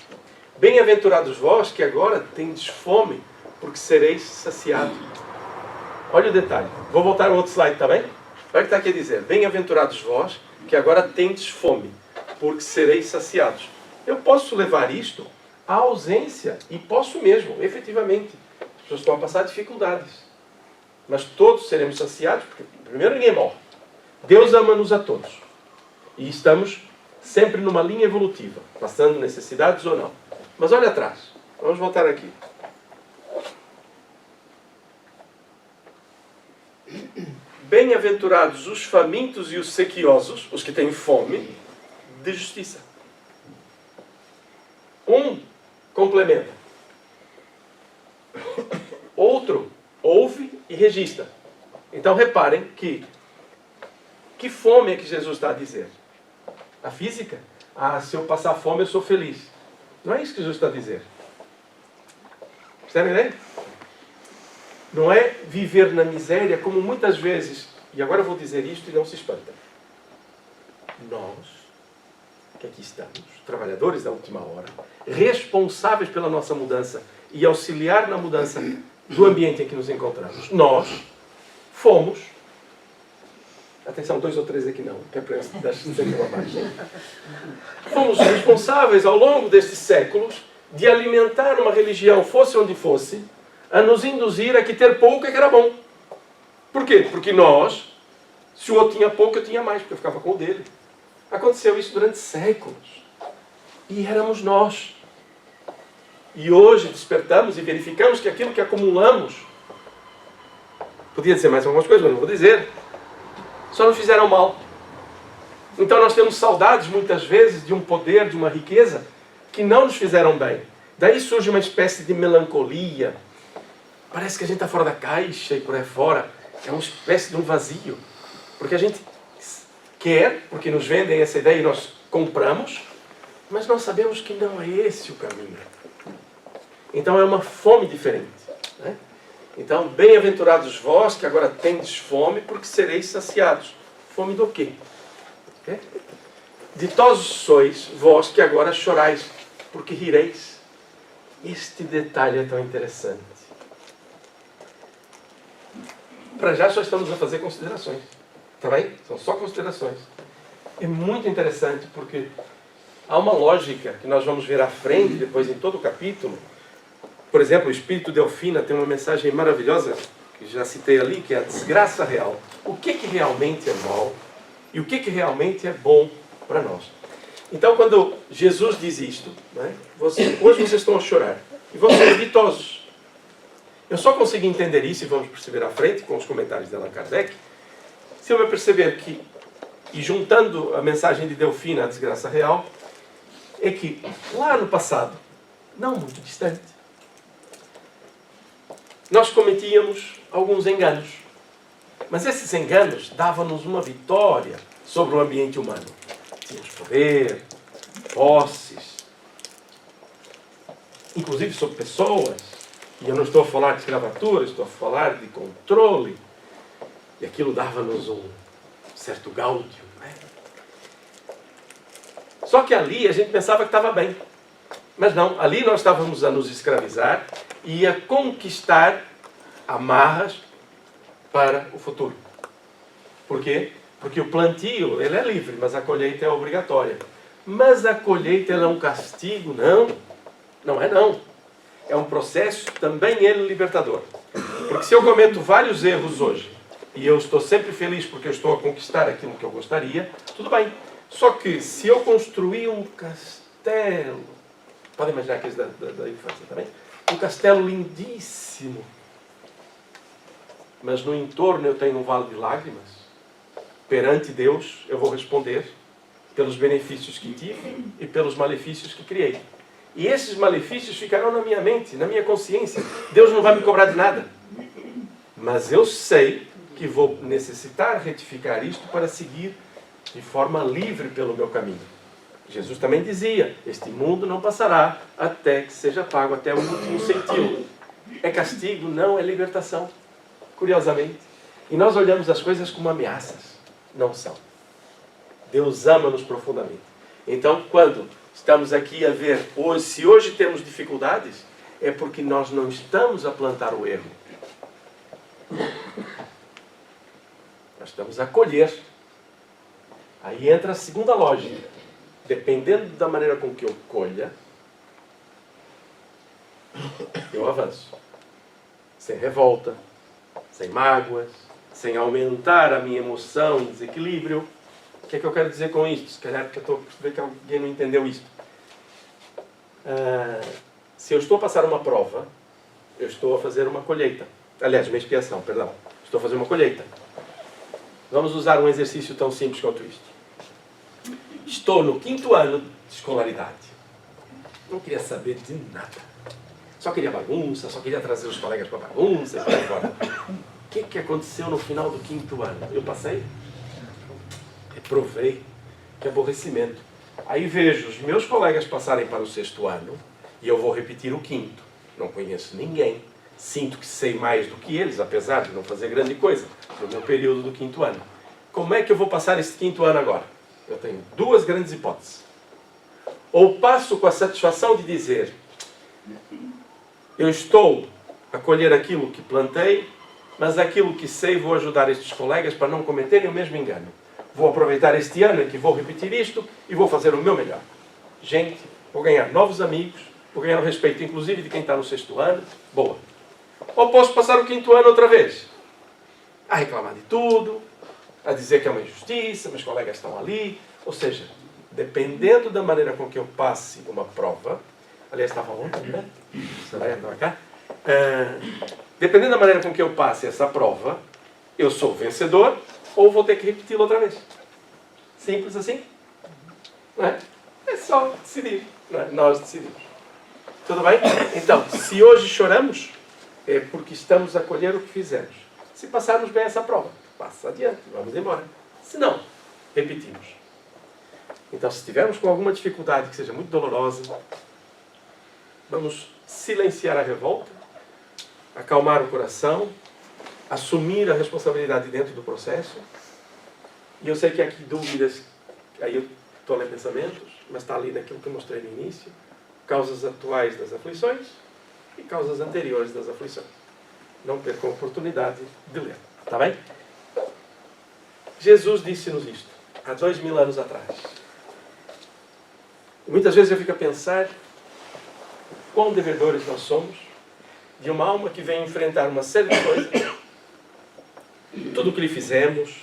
Bem-aventurados vós, que agora tendes fome, porque sereis saciados. Olha o detalhe. Vou voltar ao outro slide também. Olha o que está aqui a dizer. Bem-aventurados vós, que agora tendes fome, porque sereis saciados. Eu posso levar isto à ausência, e posso mesmo, efetivamente. As pessoas estão a passar dificuldades. Mas todos seremos saciados, porque primeiro ninguém morre. Deus ama-nos a todos. E estamos sempre numa linha evolutiva, passando necessidades ou não. Mas olha atrás. Vamos voltar aqui. Bem-aventurados os famintos e os sequiosos, os que têm fome, de justiça. Um complementa. Outro ouve e registra. Então reparem que fome é que Jesus está a dizer? A física? Se eu passar fome eu sou feliz. Não é isso que Jesus está a dizer. Percebem, né? Não é viver na miséria como muitas vezes, e agora eu vou dizer isto e não se espantem. Nós, que aqui estamos, trabalhadores da última hora, responsáveis pela nossa mudança e auxiliar na mudança do ambiente em que nos encontramos, nós fomos, atenção, 2 ou 3 aqui não, que é para dizer abaixo. Fomos responsáveis ao longo destes séculos de alimentar uma religião, fosse onde fosse, a nos induzir a que ter pouco é que era bom. Por quê? Porque nós, se o outro tinha pouco, eu tinha mais, porque eu ficava com o dele. Aconteceu isso durante séculos. E éramos nós. E hoje despertamos e verificamos que aquilo que acumulamos, podia dizer mais algumas coisas, mas não vou dizer, só nos fizeram mal. Então nós temos saudades, muitas vezes, de um poder, de uma riqueza, que não nos fizeram bem. Daí surge uma espécie de melancolia. Parece que a gente está fora da caixa e por aí fora. É uma espécie de um vazio. Porque a gente quer, porque nos vendem essa ideia e nós compramos, mas nós sabemos que não é esse o caminho. Então é uma fome diferente. Né? Então, bem-aventurados vós que agora tendes fome, porque sereis saciados. Fome do quê? Okay? Ditosos sois vós que agora chorais, porque rireis. Este detalhe é tão interessante. Para já só estamos a fazer considerações. Está bem? São só considerações. É muito interessante porque há uma lógica que nós vamos ver à frente, depois em todo o capítulo. Por exemplo, o Espírito Delfina tem uma mensagem maravilhosa, que já citei ali, que é a desgraça real. O que realmente é mal e o que realmente é bom para nós. Então, quando Jesus diz isto, né, hoje vocês estão a chorar e vão ser ditosos. Eu só consigo entender isso, e vamos perceber à frente, com os comentários de Allan Kardec, se eu me perceber que, e juntando a mensagem de Delfina à desgraça real, é que lá no passado, não muito distante, nós cometíamos alguns enganos. Mas esses enganos davam-nos uma vitória sobre o ambiente humano. Tínhamos poder, posses, inclusive sobre pessoas. E eu não estou a falar de escravatura, estou a falar de controle. E aquilo dava-nos um certo gáudio. Né? Só que ali a gente pensava que estava bem. Mas não, ali nós estávamos a nos escravizar e a conquistar amarras para o futuro. Por quê? Porque o plantio ele é livre, mas a colheita é obrigatória. Mas a colheita ela é um castigo? Não. Não é não. É um processo também ele libertador. Porque se eu cometo vários erros hoje, e eu estou sempre feliz porque eu estou a conquistar aquilo que eu gostaria, tudo bem. Só que se eu construir um castelo, podem imaginar aqueles da infância também, um castelo lindíssimo, mas no entorno eu tenho um vale de lágrimas, perante Deus eu vou responder pelos benefícios que tive e pelos malefícios que criei. E esses malefícios ficarão na minha mente, na minha consciência. Deus não vai me cobrar de nada. Mas eu sei que vou necessitar retificar isto para seguir de forma livre pelo meu caminho. Jesus também dizia, este mundo não passará até que seja pago, até o último centavo. É castigo, não é libertação. Curiosamente. E nós olhamos as coisas como ameaças. Não são. Deus ama-nos profundamente. Então, quando estamos aqui a ver, se hoje temos dificuldades, é porque nós não estamos a plantar o erro. Nós estamos a colher. Aí entra a segunda lógica. Dependendo da maneira com que eu colha, eu avanço. Sem revolta, sem mágoas, sem aumentar a minha emoção e desequilíbrio. O que é que eu quero dizer com isto? Se calhar que eu estou a perceber que alguém não entendeu isto. Se eu estou a passar uma prova, eu estou a fazer uma colheita. Aliás, uma expiação, perdão. Estou a fazer uma colheita. Vamos usar um exercício tão simples quanto isto. Estou no 5º ano de escolaridade. Não queria saber de nada. Só queria bagunça, só queria trazer os colegas para bagunça e por aí fora. O que aconteceu no final do 5º ano? Eu passei? Reprovei. Que aborrecimento. Aí vejo os meus colegas passarem para o 6º ano e eu vou repetir o 5º. Não conheço ninguém. sinto que sei mais do que eles, apesar de não fazer grande coisa, no meu período do 5º ano. Como é que eu vou passar este 5º ano agora? Eu tenho duas grandes hipóteses. Ou passo com a satisfação de dizer: eu estou a colher aquilo que plantei, mas aquilo que sei vou ajudar estes colegas para não cometerem o mesmo engano. Vou aproveitar este ano em que vou repetir isto e vou fazer o meu melhor. Gente, vou ganhar novos amigos, vou ganhar o respeito inclusive de quem está no 6º ano. Boa. Ou posso passar o 5º ano outra vez, a reclamar de tudo, a dizer que é uma injustiça, meus colegas estão ali. Ou seja, dependendo da maneira com que eu passe uma prova, aliás, estava ontem, né? Estava cá. Dependendo da maneira com que eu passe essa prova, eu sou vencedor ou vou ter que repeti-la outra vez. Simples assim. Não é? É só decidir. Não é? Nós decidimos. Tudo bem? Então, se hoje choramos, é porque estamos a colher o que fizemos. Se passarmos bem essa prova, passa adiante, vamos embora. Se não, repetimos. Então, se estivermos com alguma dificuldade que seja muito dolorosa, vamos silenciar a revolta, acalmar o coração, assumir a responsabilidade dentro do processo. E eu sei que há aqui dúvidas, aí eu estou a ler pensamentos, mas está ali naquilo que eu mostrei no início: causas atuais das aflições e causas anteriores das aflições. Não percam a oportunidade de ler. Está bem? Jesus disse-nos isto há 2000 anos atrás. E muitas vezes eu fico a pensar quão devedores nós somos de uma alma que vem enfrentar uma série de coisas, tudo o que lhe fizemos,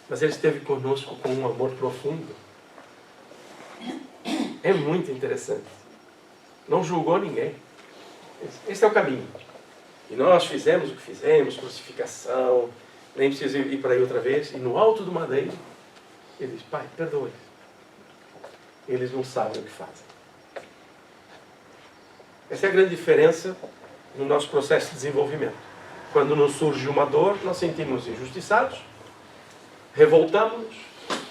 mas ele esteve conosco com um amor profundo. É muito interessante. Não julgou ninguém. Esse é o caminho. E nós fizemos o que fizemos, crucificação, nem preciso ir para aí outra vez. E no alto do madeiro, ele diz: Pai, perdoe. Eles não sabem o que fazem. Essa é a grande diferença no nosso processo de desenvolvimento. Quando nos surge uma dor, nós sentimos injustiçados, revoltamos-nos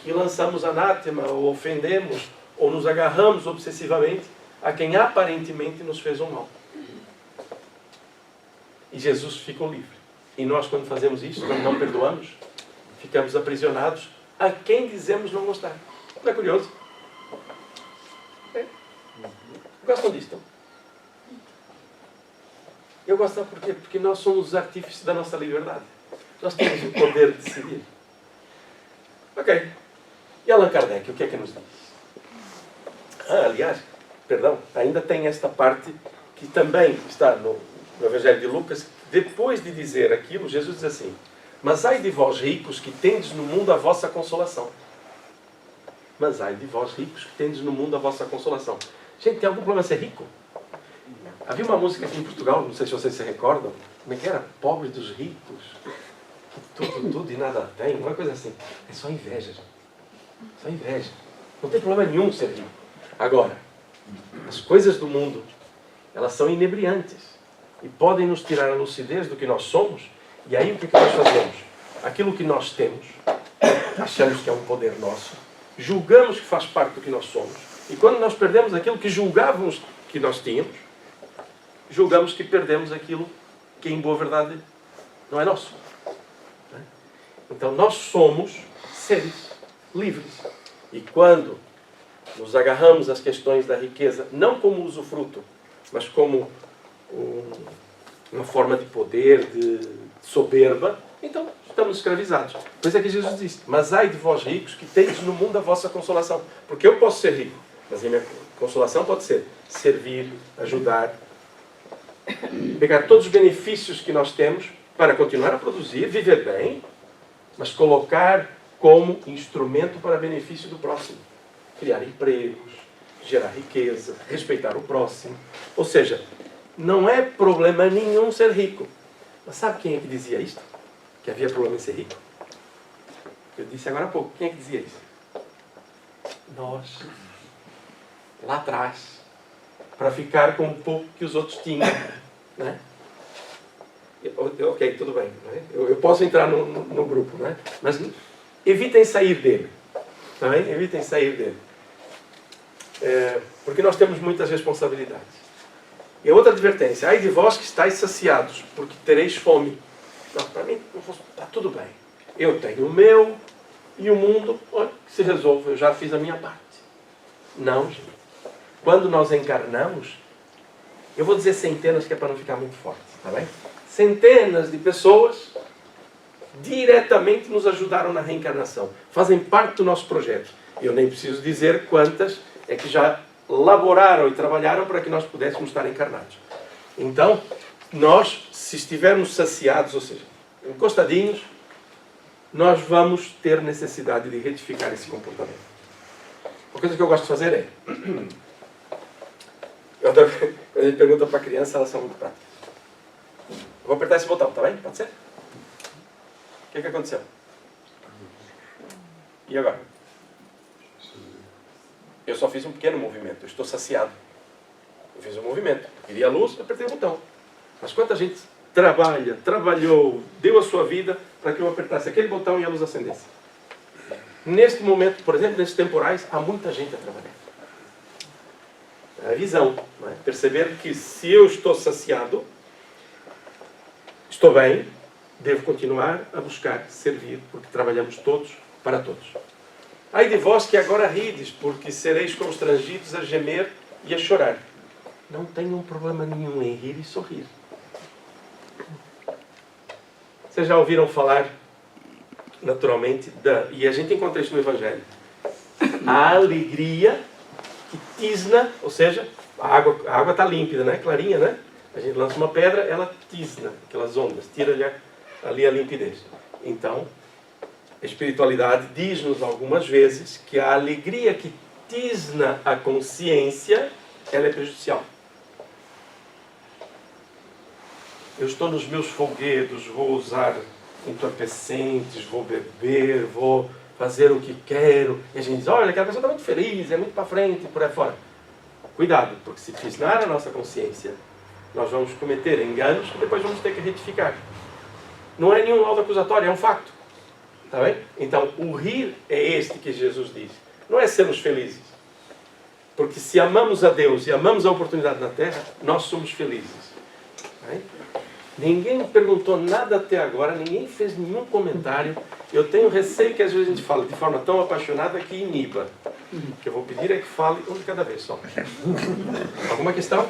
e lançamos anátema, ou ofendemos, ou nos agarramos obsessivamente a quem aparentemente nos fez um mal. E Jesus ficou livre. E nós, quando fazemos isso, quando não perdoamos, ficamos aprisionados a quem dizemos não gostar. Não é curioso? É. Gostam disto? Eu gosto por quê? Porque nós somos os artífices da nossa liberdade. Nós temos o poder de decidir. Ok. E Allan Kardec, o que é que nos diz? Aliás, perdão, ainda tem esta parte que também está no Evangelho de Lucas. Depois de dizer aquilo, Jesus diz assim: mas ai de vós ricos que tendes no mundo a vossa consolação. Mas ai de vós ricos que tendes no mundo a vossa consolação. Gente, tem algum problema ser rico? Havia uma música aqui em Portugal, não sei se vocês se recordam, como é que era? Pobre dos ricos, que tudo e nada tem, uma coisa assim. É só inveja, gente. Só inveja. Não tem problema nenhum ser rico. Agora, as coisas do mundo, elas são inebriantes e podem nos tirar a lucidez do que nós somos. E aí o que nós fazemos? Aquilo que nós temos, achamos que é um poder nosso, julgamos que faz parte do que nós somos, e quando nós perdemos aquilo que julgávamos que nós tínhamos, julgamos que perdemos aquilo que em boa verdade não é nosso. Então nós somos seres livres. E quando nos agarramos às questões da riqueza, não como usufruto, mas como uma forma de poder, de soberba, então estamos escravizados. Por isso é que Jesus disse: mas ai de vós ricos que tendes no mundo a vossa consolação. Porque eu posso ser rico, mas a minha consolação pode ser servir, ajudar, pegar todos os benefícios que nós temos para continuar a produzir, viver bem, mas colocar como instrumento para benefício do próximo. Criar empregos, gerar riqueza, respeitar o próximo. Ou seja, não é problema nenhum ser rico. Mas sabe quem é que dizia isto? Que havia problema em ser rico? Eu disse agora há pouco. Quem é que dizia isso? Nós. Lá atrás. Para ficar com o pouco que os outros tinham. Né? Ok, tudo bem. Né? Eu posso entrar no grupo. Né? Mas evitem sair dele. Tá bem? Evitem sair dele. Porque nós temos muitas responsabilidades. E a outra advertência: ai de vós que estáis saciados, porque tereis fome. Não, para mim está tudo bem. Eu tenho o meu e o mundo, olha, que se resolve, eu já fiz a minha parte. Não, gente. Quando nós encarnamos, eu vou dizer centenas, que é para não ficar muito forte, tá bem? Centenas de pessoas diretamente nos ajudaram na reencarnação. Fazem parte do nosso projeto. Eu nem preciso dizer quantas é que já laboraram e trabalharam para que nós pudéssemos estar encarnados. Então, nós, se estivermos saciados, ou seja, encostadinhos, nós vamos ter necessidade de retificar esse comportamento. Uma coisa que eu gosto de fazer é... Quando a gente pergunta para a criança, elas são muito práticas. Vou apertar esse botão, tá bem? Pode ser? O que aconteceu? E agora? Eu só fiz um pequeno movimento. Eu estou saciado. Eu fiz um movimento. Queria a luz, apertei o botão. Mas quanta gente trabalhou, deu a sua vida para que eu apertasse aquele botão e a luz acendesse. Neste momento, por exemplo, nesses temporais, há muita gente a trabalhar. É a visão. Não é? Perceber que se eu estou saciado, estou bem, devo continuar a buscar servir, porque trabalhamos todos para todos. Ai de vós que agora rides, porque sereis constrangidos a gemer e a chorar. Não tenham problema nenhum em rir e sorrir. Vocês já ouviram falar, naturalmente, e a gente encontra isso no Evangelho, a alegria que tisna, ou seja, a água está límpida, né? Clarinha, né? A gente lança uma pedra, ela tisna, aquelas ondas, tira-lhe ali a limpidez. Então, a espiritualidade diz-nos algumas vezes que a alegria que tisna a consciência, ela é prejudicial. Eu estou nos meus folguedos, vou usar entorpecentes, vou beber, vou fazer o que quero. E a gente diz, olha, aquela pessoa está muito feliz, é muito para frente, por aí fora. Cuidado, porque se tisnar a nossa consciência, nós vamos cometer enganos que depois vamos ter que retificar. Não é nenhum laudo acusatório, é um facto. Tá bem? Então, o rir é este que Jesus diz. Não é sermos felizes. Porque se amamos a Deus e amamos a oportunidade na Terra, nós somos felizes. Tá bem? Ninguém perguntou nada até agora, ninguém fez nenhum comentário. Eu tenho receio que às vezes a gente fala de forma tão apaixonada que iniba. O que eu vou pedir é que fale um de cada vez só. Alguma questão?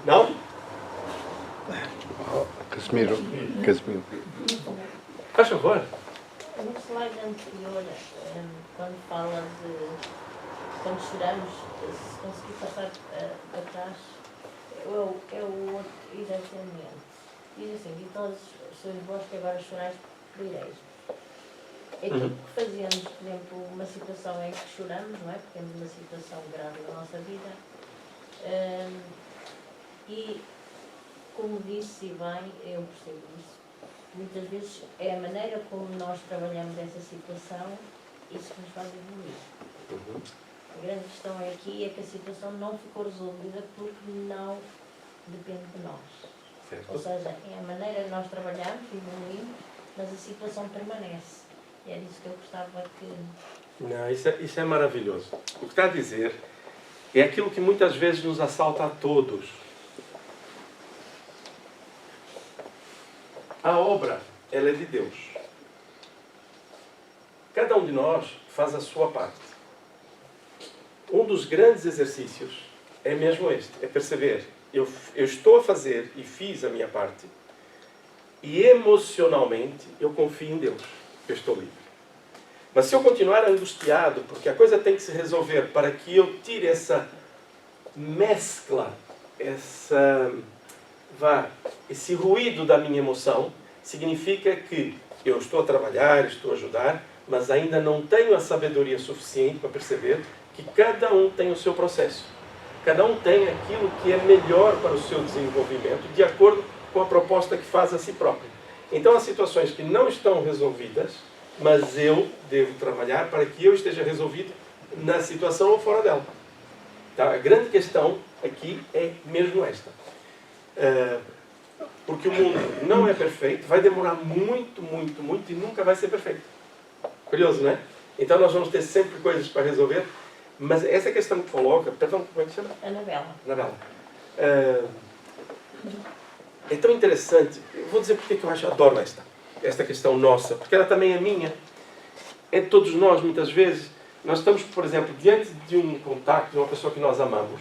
Não? Casimiro. Faz favor. No slide anterior, quando fala de quando choramos, se conseguir passar atrás, é o outro, exatamente. Diz assim, e todos sois vós que agora chorais por ireis. É aquilo que fazemos, por exemplo, uma situação em que choramos, não é? Porque temos uma situação grave na nossa vida. E, como disse bem, eu percebo isso. Muitas vezes é a maneira como nós trabalhamos essa situação, isso que nos faz evoluir. A grande questão aqui é que a situação não ficou resolvida porque não depende de nós. Certo. Ou seja, é a maneira de nós trabalharmos, evoluímos, mas a situação permanece. E era isso que eu gostava que... Não, isso é maravilhoso. O que está a dizer é aquilo que muitas vezes nos assalta a todos. A obra, ela é de Deus. Cada um de nós faz a sua parte. Um dos grandes exercícios é mesmo este, é perceber, eu estou a fazer e fiz a minha parte, e emocionalmente eu confio em Deus, eu estou livre. Mas se eu continuar angustiado, porque a coisa tem que se resolver para que eu tire essa mescla, esse ruído da minha emoção, significa que eu estou a trabalhar, estou a ajudar, mas ainda não tenho a sabedoria suficiente para perceber que cada um tem o seu processo. Cada um tem aquilo que é melhor para o seu desenvolvimento, de acordo com a proposta que faz a si próprio. Então, há situações que não estão resolvidas, mas eu devo trabalhar para que eu esteja resolvido na situação ou fora dela. Tá? A grande questão aqui é mesmo esta. Porque o mundo não é perfeito, vai demorar muito, muito, muito e nunca vai ser perfeito. Curioso, não é? Então nós vamos ter sempre coisas para resolver. Mas essa questão que coloca, perdão, como é que se chama? Anabela. Anabela. É tão interessante. Eu vou dizer porque que eu adoro esta questão nossa, porque ela também é minha. É de todos nós, muitas vezes. Nós estamos, por exemplo, diante de um contacto de uma pessoa que nós amamos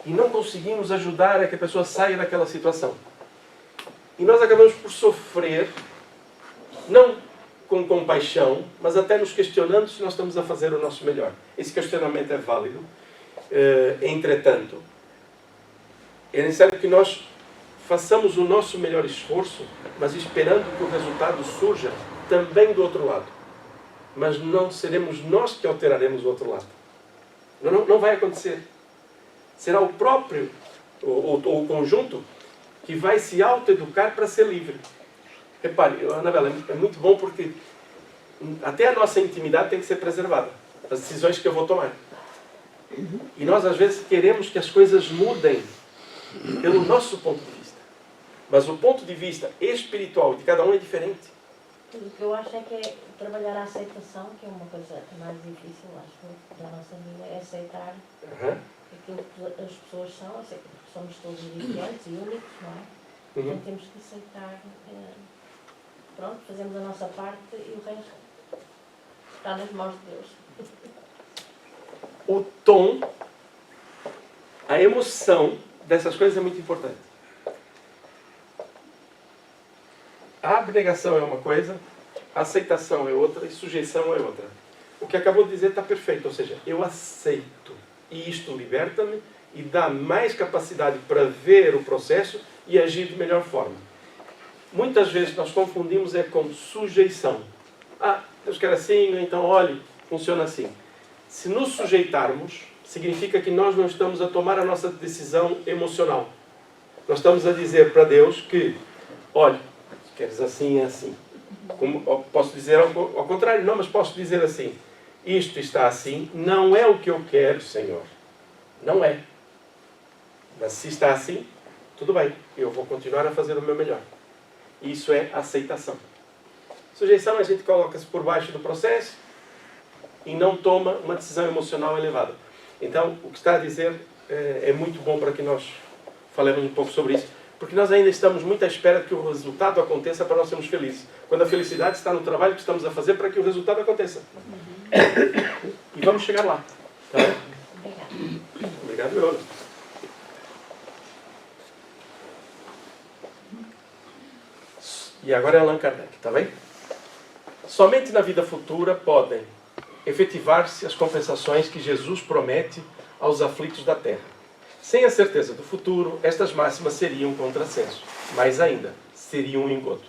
e não conseguimos ajudar a que a pessoa saia daquela situação. E nós acabamos por sofrer, não com compaixão, mas até nos questionando se nós estamos a fazer o nosso melhor. Esse questionamento é válido. Entretanto, é necessário que nós façamos o nosso melhor esforço, mas esperando que o resultado surja também do outro lado. Mas não seremos nós que alteraremos o outro lado. Não vai acontecer. Será o próprio, ou o conjunto, que vai se autoeducar para ser livre. Repare, Anabela, é muito bom porque até a nossa intimidade tem que ser preservada. As decisões que eu vou tomar. E nós, às vezes, queremos que as coisas mudem pelo nosso ponto de vista. Mas o ponto de vista espiritual de cada um é diferente. O que eu acho é que é trabalhar a aceitação, que é uma coisa mais difícil, acho, da nossa vida, é aceitar aquilo que as pessoas são, porque somos todos diferentes e únicos, não é? Então temos que aceitar, pronto, fazemos a nossa parte e o resto está nas mãos de Deus. O tom, a emoção dessas coisas é muito importante. A abnegação é uma coisa, a aceitação é outra e sujeição é outra. O que acabou de dizer está perfeito, ou seja, eu aceito e isto liberta-me e dá mais capacidade para ver o processo e agir de melhor forma. Muitas vezes nós confundimos com sujeição. Deus quer assim, então olhe, funciona assim. Se nos sujeitarmos, significa que nós não estamos a tomar a nossa decisão emocional. Nós estamos a dizer para Deus que, olhe, queres assim é assim. Como, posso dizer ao contrário, não, mas posso dizer assim, isto está assim, não é o que eu quero, Senhor. Não é. Mas se está assim, tudo bem, eu vou continuar a fazer o meu melhor. Isso é aceitação. Sujeição, a gente coloca-se por baixo do processo e não toma uma decisão emocional elevada. Então, o que está a dizer é muito bom para que nós falemos um pouco sobre isso, porque nós ainda estamos muito à espera de que o resultado aconteça para nós sermos felizes. Quando a felicidade está no trabalho que estamos a fazer para que o resultado aconteça. E vamos chegar lá. Tá? Obrigado, meu. E agora é Allan Kardec, está bem? Somente na vida futura podem efetivar-se as compensações que Jesus promete aos aflitos da terra. Sem a certeza do futuro, estas máximas seriam um contrassenso. Mais ainda, seriam um engodo.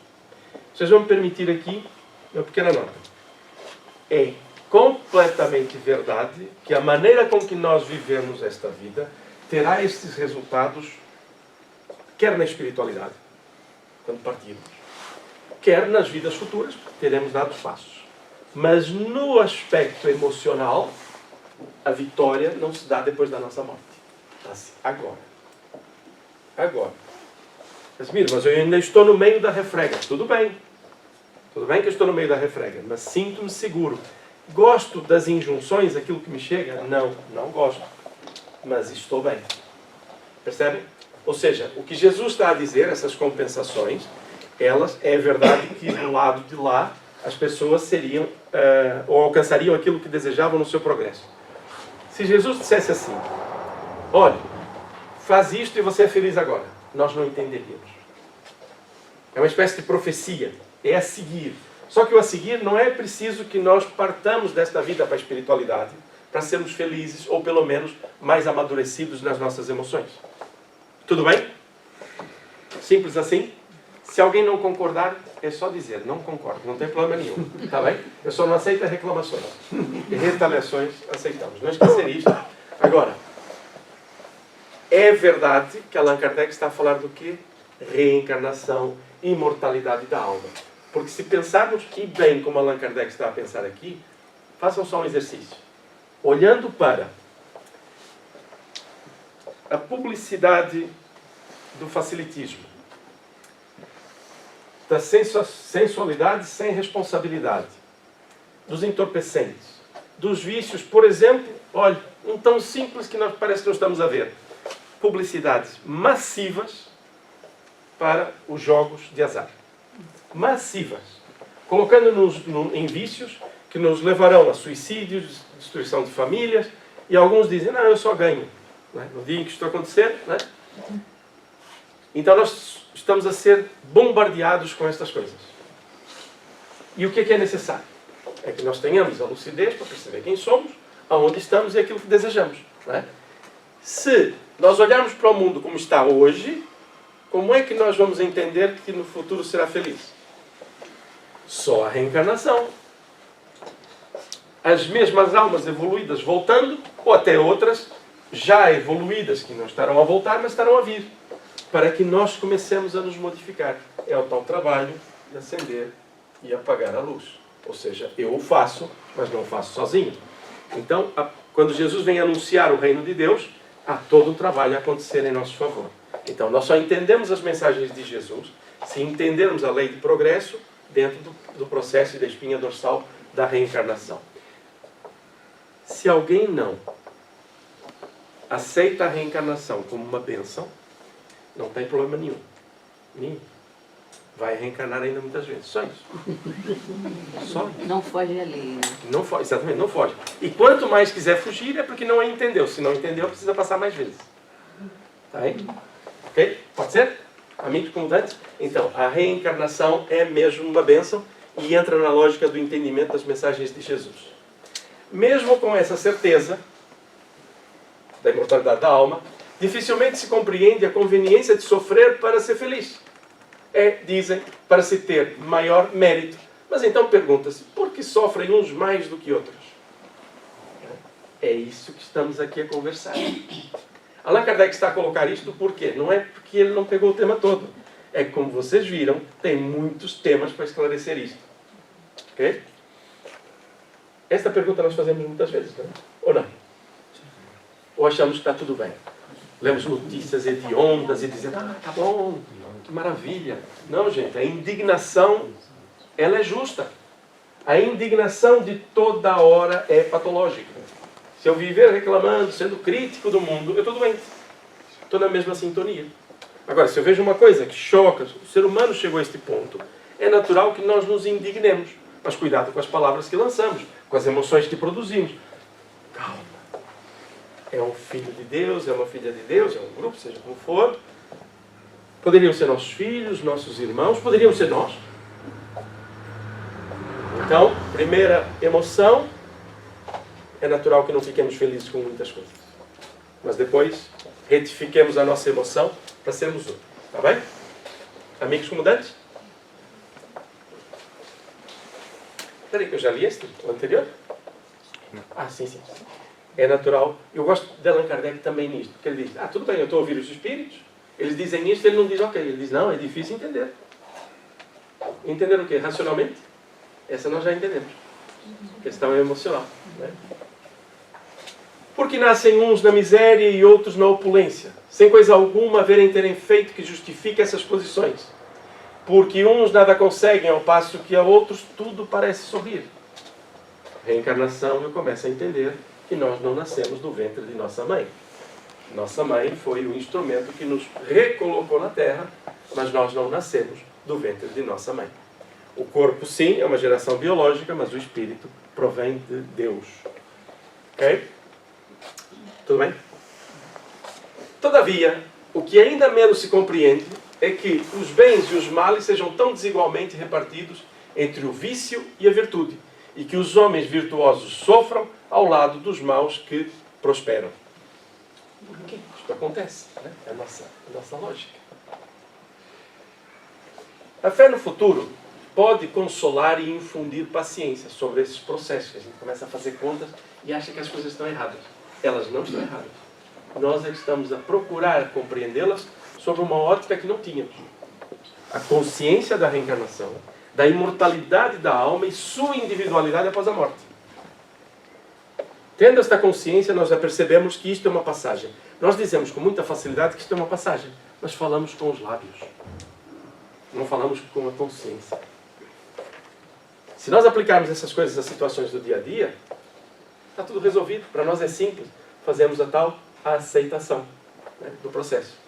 Vocês vão me permitir aqui uma pequena nota. É completamente verdade que a maneira com que nós vivemos esta vida terá estes resultados, quer na espiritualidade, quando partirmos, quer nas vidas futuras, teremos dado passos. Mas no aspecto emocional, a vitória não se dá depois da nossa morte. Assim, agora. Mas eu ainda estou no meio da refrega. Tudo bem que eu estou no meio da refrega, mas sinto-me seguro. Gosto das injunções, aquilo que me chega? Não gosto. Mas estou bem. Percebem? Ou seja, o que Jesus está a dizer, essas compensações, elas, é verdade que do lado de lá, as pessoas seriam, ou alcançariam aquilo que desejavam no seu progresso. Se Jesus dissesse assim, olha, faz isto e você é feliz agora, nós não entenderíamos. É uma espécie de profecia, é a seguir. Só que o a seguir não é preciso que nós partamos desta vida para a espiritualidade para sermos felizes, ou pelo menos mais amadurecidos nas nossas emoções. Tudo bem? Simples assim? Se alguém não concordar, é só dizer, não concordo, não tem problema nenhum. Está bem? Eu só não aceito reclamações. E retaliações aceitamos. Não esquecer isto. Agora, é verdade que Allan Kardec está a falar do quê? Reencarnação, imortalidade da alma. Porque se pensarmos e bem como Allan Kardec está a pensar aqui, façam só um exercício. Olhando para a publicidade do facilitismo, da sensualidade sem responsabilidade, dos entorpecentes, dos vícios, por exemplo, Olha, um tão simples que parece que não estamos a ver. Publicidades massivas para os jogos de azar. Massivas. Colocando-nos em vícios que nos levarão a suicídios, destruição de famílias, e alguns dizem, não, eu só ganho. Não é? No dia em que isto acontecer, não é? Então nós estamos a ser bombardeados com estas coisas. E o que é necessário? É que nós tenhamos a lucidez para perceber quem somos, aonde estamos e aquilo que desejamos. Não é? Se nós olharmos para o mundo como está hoje, como é que nós vamos entender que no futuro será feliz? Só a reencarnação. As mesmas almas evoluídas voltando, ou até outras já evoluídas que não estarão a voltar, mas estarão a vir. Para que nós comecemos a nos modificar. É o tal trabalho de acender e apagar a luz. Ou seja, eu o faço, mas não o faço sozinho. Então, quando Jesus vem anunciar o reino de Deus, há todo um trabalho a acontecer em nosso favor. Então, nós só entendemos as mensagens de Jesus se entendermos a lei de progresso dentro do processo e da espinha dorsal da reencarnação. Se alguém não aceita a reencarnação como uma bênção, não tem problema nenhum. Nenhum. Vai reencarnar ainda muitas vezes. Só isso. Só isso. Não foge ali. Não foge, exatamente, não foge. E quanto mais quiser fugir, é porque não a entendeu. Se não entendeu, precisa passar mais vezes. Tá aí? Ok? Pode ser? Amigos comudantes? Então, a reencarnação é mesmo uma bênção e entra na lógica do entendimento das mensagens de Jesus. Mesmo com essa certeza da imortalidade da alma, dificilmente se compreende a conveniência de sofrer para ser feliz. Dizem, para se ter maior mérito. Mas então pergunta-se, por que sofrem uns mais do que outros? É isso que estamos aqui a conversar. Allan Kardec está a colocar isto por quê? Não é porque ele não pegou o tema todo. É que, como vocês viram, tem muitos temas para esclarecer isto. Ok? Esta pergunta nós fazemos muitas vezes, não é? Ou não? Ou achamos que está tudo bem? Lemos notícias hediondas e dizemos, tá bom, que maravilha. Não, gente, a indignação, ela é justa. A indignação de toda hora é patológica. Se eu viver reclamando, sendo crítico do mundo, eu estou doente. Estou na mesma sintonia. Agora, se eu vejo uma coisa que choca, o ser humano chegou a este ponto, é natural que nós nos indignemos. Mas cuidado com as palavras que lançamos, com as emoções que produzimos. Calma. É um filho de Deus, é uma filha de Deus, é um grupo, seja como for. Poderiam ser nossos filhos, nossos irmãos, poderiam ser nós. Então, primeira emoção, é natural que não fiquemos felizes com muitas coisas. Mas depois, retifiquemos a nossa emoção para sermos um. Está bem? Amigos comudantes? Espera aí que eu já li este, o anterior? Ah, sim, sim. É natural. Eu gosto de Allan Kardec também nisto. Porque ele diz, tudo bem, eu estou a ouvir os espíritos. Eles dizem isto, ele não diz ok. Ele diz, não, é difícil entender. Entender o quê? Racionalmente? Essa nós já entendemos. A questão é emocional. Né? Porque nascem uns na miséria e outros na opulência, sem coisa alguma haverem terem feito que justifique essas posições. Porque uns nada conseguem, ao passo que a outros tudo parece sorrir. Reencarnação, eu começo a entender que nós não nascemos do ventre de nossa mãe. Nossa mãe foi o instrumento que nos recolocou na Terra, mas nós não nascemos do ventre de nossa mãe. O corpo, sim, é uma geração biológica, mas o espírito provém de Deus. Ok? Tudo bem? Todavia, o que ainda menos se compreende é que os bens e os males sejam tão desigualmente repartidos entre o vício e a virtude, e que os homens virtuosos sofram ao lado dos maus que prosperam. Por que isto acontece? Né? É a nossa lógica. A fé no futuro pode consolar e infundir paciência sobre esses processos. A gente começa a fazer contas e acha que as coisas estão erradas. Elas não estão erradas. Nós é que estamos a procurar compreendê-las sob uma ótica que não tínhamos. A consciência da reencarnação, da imortalidade da alma e sua individualidade após a morte. Tendo esta consciência, nós já percebemos que isto é uma passagem. Nós dizemos com muita facilidade que isto é uma passagem, mas falamos com os lábios. Não falamos com a consciência. Se nós aplicarmos essas coisas às situações do dia a dia, Está tudo resolvido. Para nós é simples. Fazemos a tal aceitação, né, do processo.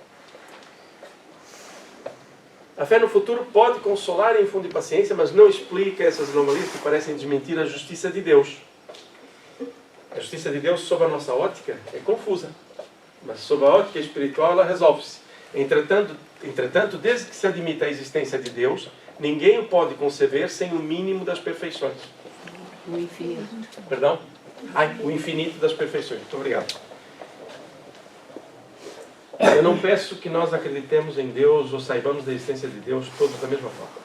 A fé no futuro pode consolar e infundir paciência, mas não explica essas anomalias que parecem desmentir a justiça de Deus. A justiça de Deus, sob a nossa ótica, é confusa. Mas sob a ótica espiritual, ela resolve-se. Entretanto, desde que se admita a existência de Deus, ninguém o pode conceber sem o mínimo das perfeições. O infinito. Perdão? O infinito das perfeições. Muito obrigado. Eu não peço que nós acreditemos em Deus ou saibamos da existência de Deus todos da mesma forma.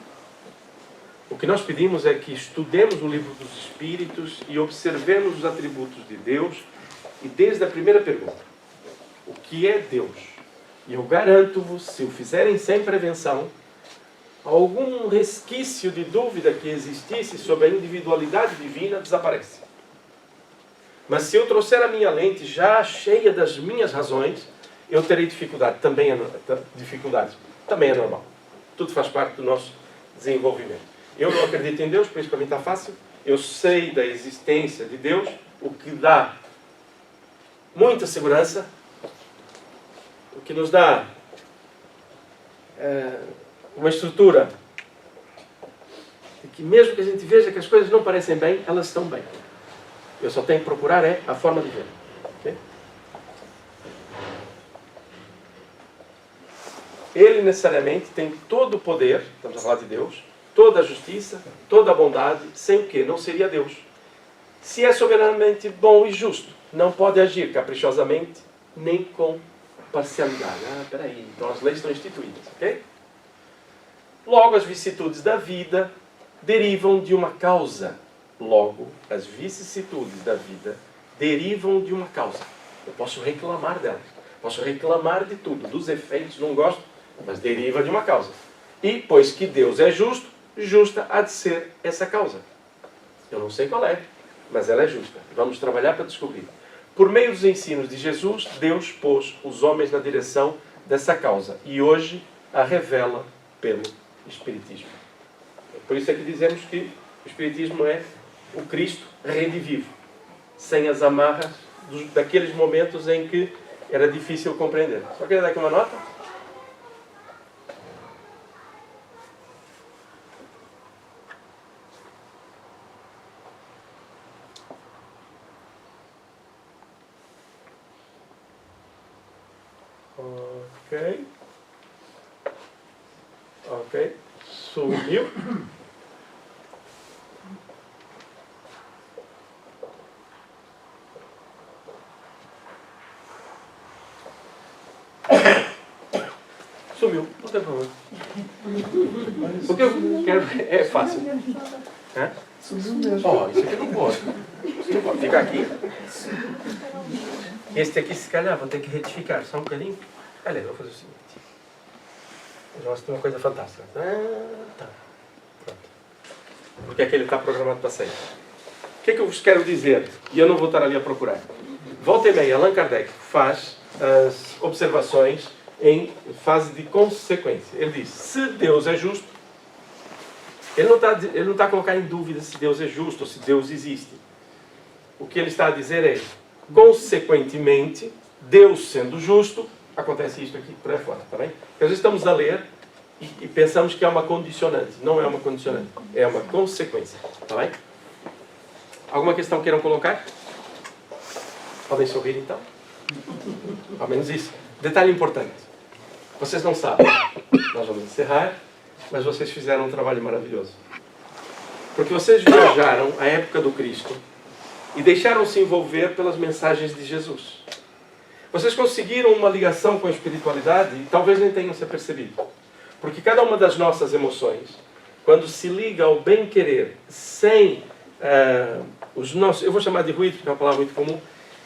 O que nós pedimos é que estudemos o livro dos Espíritos e observemos os atributos de Deus, e desde a primeira pergunta, o que é Deus? E eu garanto-vos, se o fizerem sem prevenção, algum resquício de dúvida que existisse sobre a individualidade divina desaparece. Mas se eu trouxer a minha lente já cheia das minhas razões, eu terei dificuldade. Também é normal. Tudo faz parte do nosso desenvolvimento. Eu não acredito em Deus, por isso para mim está fácil. Eu sei da existência de Deus, o que dá muita segurança, o que nos dá uma estrutura de que mesmo que a gente veja que as coisas não parecem bem, elas estão bem. Eu só tenho que procurar a forma de ver. Okay? Ele necessariamente tem todo o poder, estamos a falar de Deus, toda a justiça, toda a bondade, sem o que não seria Deus. Se é soberanamente bom e justo, não pode agir caprichosamente, nem com parcialidade. Espera aí, então as leis estão instituídas, ok? Logo, as vicissitudes da vida derivam de uma causa. Logo, as vicissitudes da vida derivam de uma causa. Eu posso reclamar delas. Posso reclamar de tudo, dos efeitos, não gosto, mas deriva de uma causa. E, pois que Deus é justo, justa há de ser essa causa. Eu não sei qual é, mas ela é justa. Vamos trabalhar para descobrir. Por meio dos ensinos de Jesus, Deus pôs os homens na direção dessa causa. E hoje a revela pelo Espiritismo. Por isso é que dizemos que o Espiritismo é o Cristo redivivo, sem as amarras daqueles momentos em que era difícil compreender. Só queria dar aqui uma nota. Ok. Sumiu. Sumiu, não tem problema. O que eu quero é fácil. Sumiu mesmo. Isso aqui não pode. Isso não pode ficar aqui. Este aqui, se calhar, vou ter que retificar só um bocadinho. Aliás, vou fazer o seguinte. Eu gosto de uma coisa fantástica. Tá. Pronto. Porque aquele está programado para sair. O que é que eu vos quero dizer? E eu não vou estar ali a procurar. Volta e meia, Allan Kardec faz as observações em fase de consequência. Ele diz, se Deus é justo, ele não está a colocar em dúvida se Deus é justo ou se Deus existe. O que ele está a dizer é, consequentemente, Deus sendo justo, acontece isto aqui por aí fora, está bem? Porque às vezes estamos a ler e pensamos que é uma condicionante. Não é uma condicionante, é uma consequência, está bem? Alguma questão queiram colocar? Podem sorrir então? Ao menos isso. Detalhe importante. Vocês não sabem. Nós vamos encerrar, mas vocês fizeram um trabalho maravilhoso. Porque vocês viajaram à época do Cristo e deixaram-se envolver pelas mensagens de Jesus. Vocês conseguiram uma ligação com a espiritualidade e talvez nem tenham se apercebido. Porque cada uma das nossas emoções, quando se liga ao bem-querer, sem os nossos... Eu vou chamar de ruído, porque é uma palavra muito comum.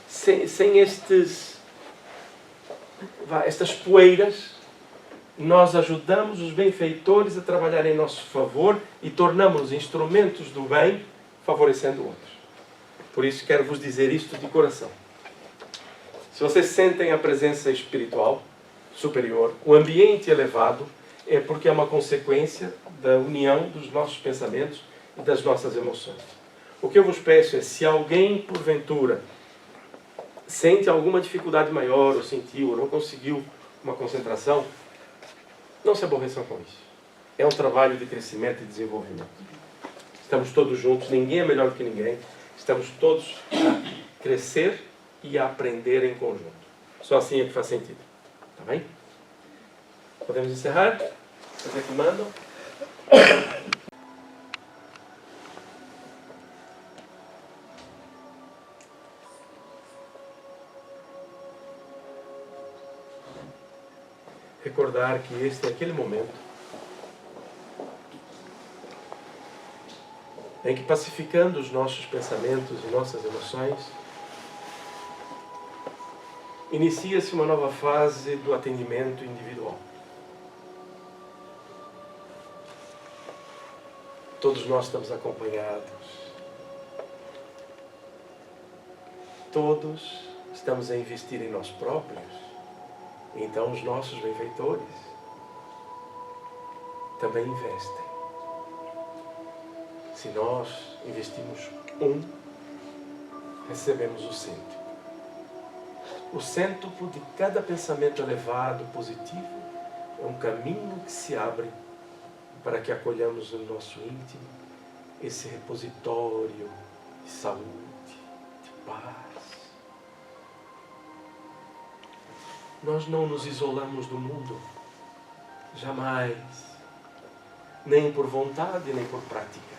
Sem estas poeiras, nós ajudamos os benfeitores a trabalhar em nosso favor e tornamos-nos instrumentos do bem, favorecendo outros. Por isso quero vos dizer isto de coração. Se vocês sentem a presença espiritual superior, o ambiente elevado, é porque é uma consequência da união dos nossos pensamentos e das nossas emoções. O que eu vos peço é, se alguém, porventura, sente alguma dificuldade maior, ou sentiu, ou não conseguiu uma concentração, não se aborreçam com isso. É um trabalho de crescimento e desenvolvimento. Estamos todos juntos, ninguém é melhor do que ninguém. Estamos todos a crescer e a aprender em conjunto. Só assim é que faz sentido. Tá bem? Podemos encerrar? Vocês é que mandam? Recordar que este é aquele momento em que, pacificando os nossos pensamentos e nossas emoções, inicia-se uma nova fase do atendimento individual. Todos nós estamos acompanhados. Todos estamos a investir em nós próprios. Então os nossos benfeitores também investem. Se nós investimos recebemos o cêntuplo. O cêntuplo de cada pensamento elevado, positivo, é um caminho que se abre para que acolhamos no nosso íntimo esse repositório de saúde, de paz. Nós não nos isolamos do mundo, jamais, nem por vontade, nem por prática.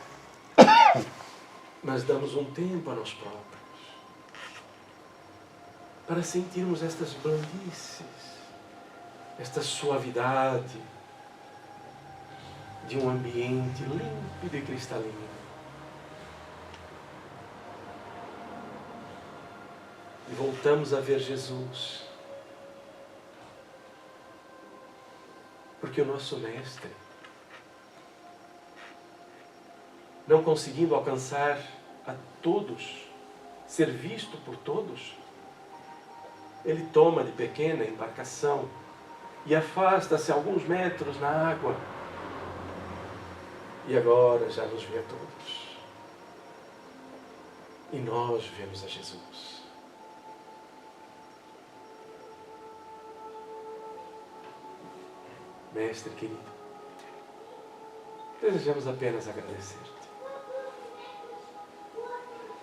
Mas damos um tempo a nós próprios para sentirmos estas blandices, esta suavidade de um ambiente límpido e cristalino. E voltamos a ver Jesus. Porque o nosso Mestre, não conseguindo alcançar a todos, ser visto por todos, ele toma de pequena embarcação e afasta-se alguns metros na água. E agora já nos vê a todos. E nós vemos a Jesus. Mestre querido, desejamos apenas agradecer-te.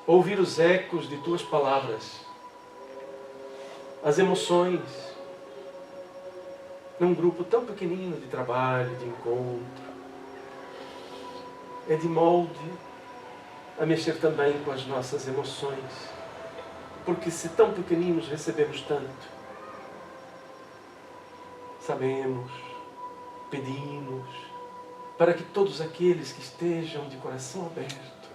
Ouvir os ecos de tuas palavras, as emoções, num grupo tão pequenino de trabalho, de encontro, é de molde a mexer também com as nossas emoções, porque se tão pequeninos recebemos tanto, sabemos, pedimos para que todos aqueles que estejam de coração aberto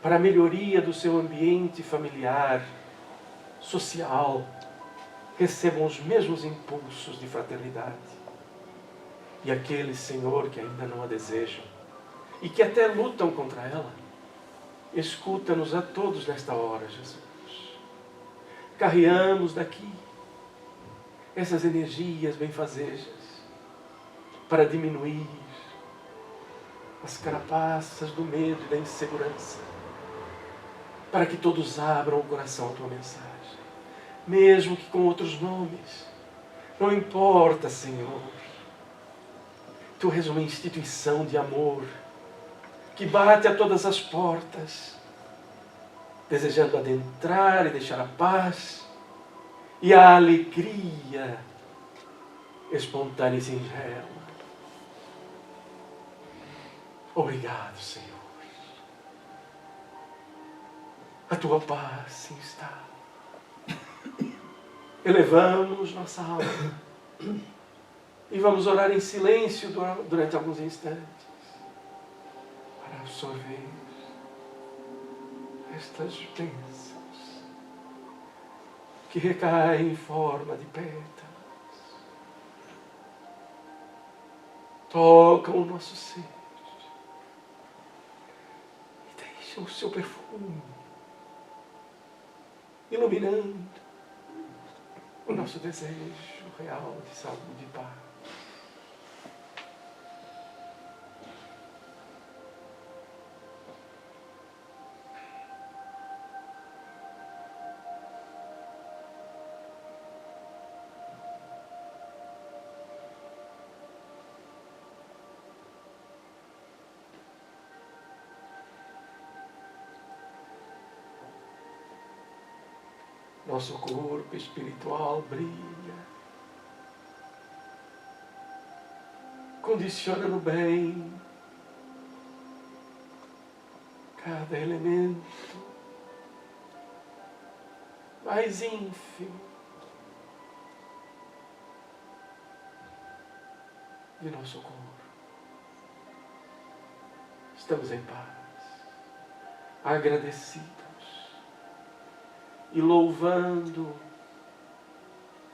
para a melhoria do seu ambiente familiar, social, recebam os mesmos impulsos de fraternidade. E aqueles, Senhor, que ainda não a desejam e que até lutam contra ela, escuta-nos a todos nesta hora, Jesus. Carreamos daqui essas energias benfazejas para diminuir as carapaças do medo e da insegurança, para que todos abram o coração à tua mensagem, mesmo que com outros nomes. Não importa, Senhor. Tu és uma instituição de amor que bate a todas as portas, desejando adentrar e deixar a paz e a alegria espontânea e singela. Obrigado, Senhor. A tua paz sim está. Elevamos nossa alma e vamos orar em silêncio durante alguns instantes para absorver estas bênçãos que recaem em forma de pétalas. Tocam o nosso ser e deixam o seu perfume iluminando o nosso desejo real de saúde e paz. Nosso corpo espiritual brilha. Condiciona no bem cada elemento mais ínfimo de nosso corpo. Estamos em paz, agradecidos e louvando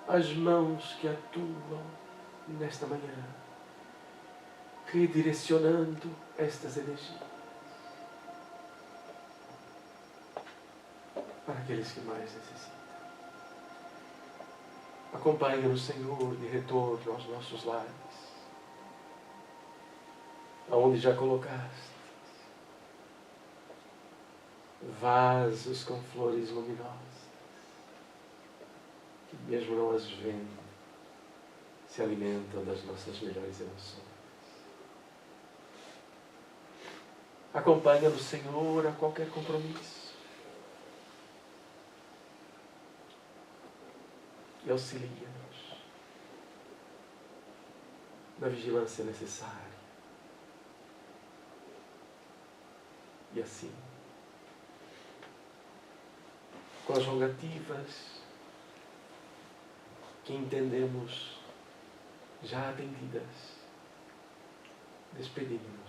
as mãos que atuam nesta manhã, redirecionando estas energias para aqueles que mais necessitam. Acompanha-nos, Senhor, de retorno aos nossos lares, aonde já colocaste vasos com flores luminosas, que mesmo não as vendo, se alimentam das nossas melhores emoções. Acompanha-nos, Senhor, a qualquer compromisso e auxilia-nos na vigilância necessária. E assim, com as rogativas que entendemos já atendidas, despedimos-nos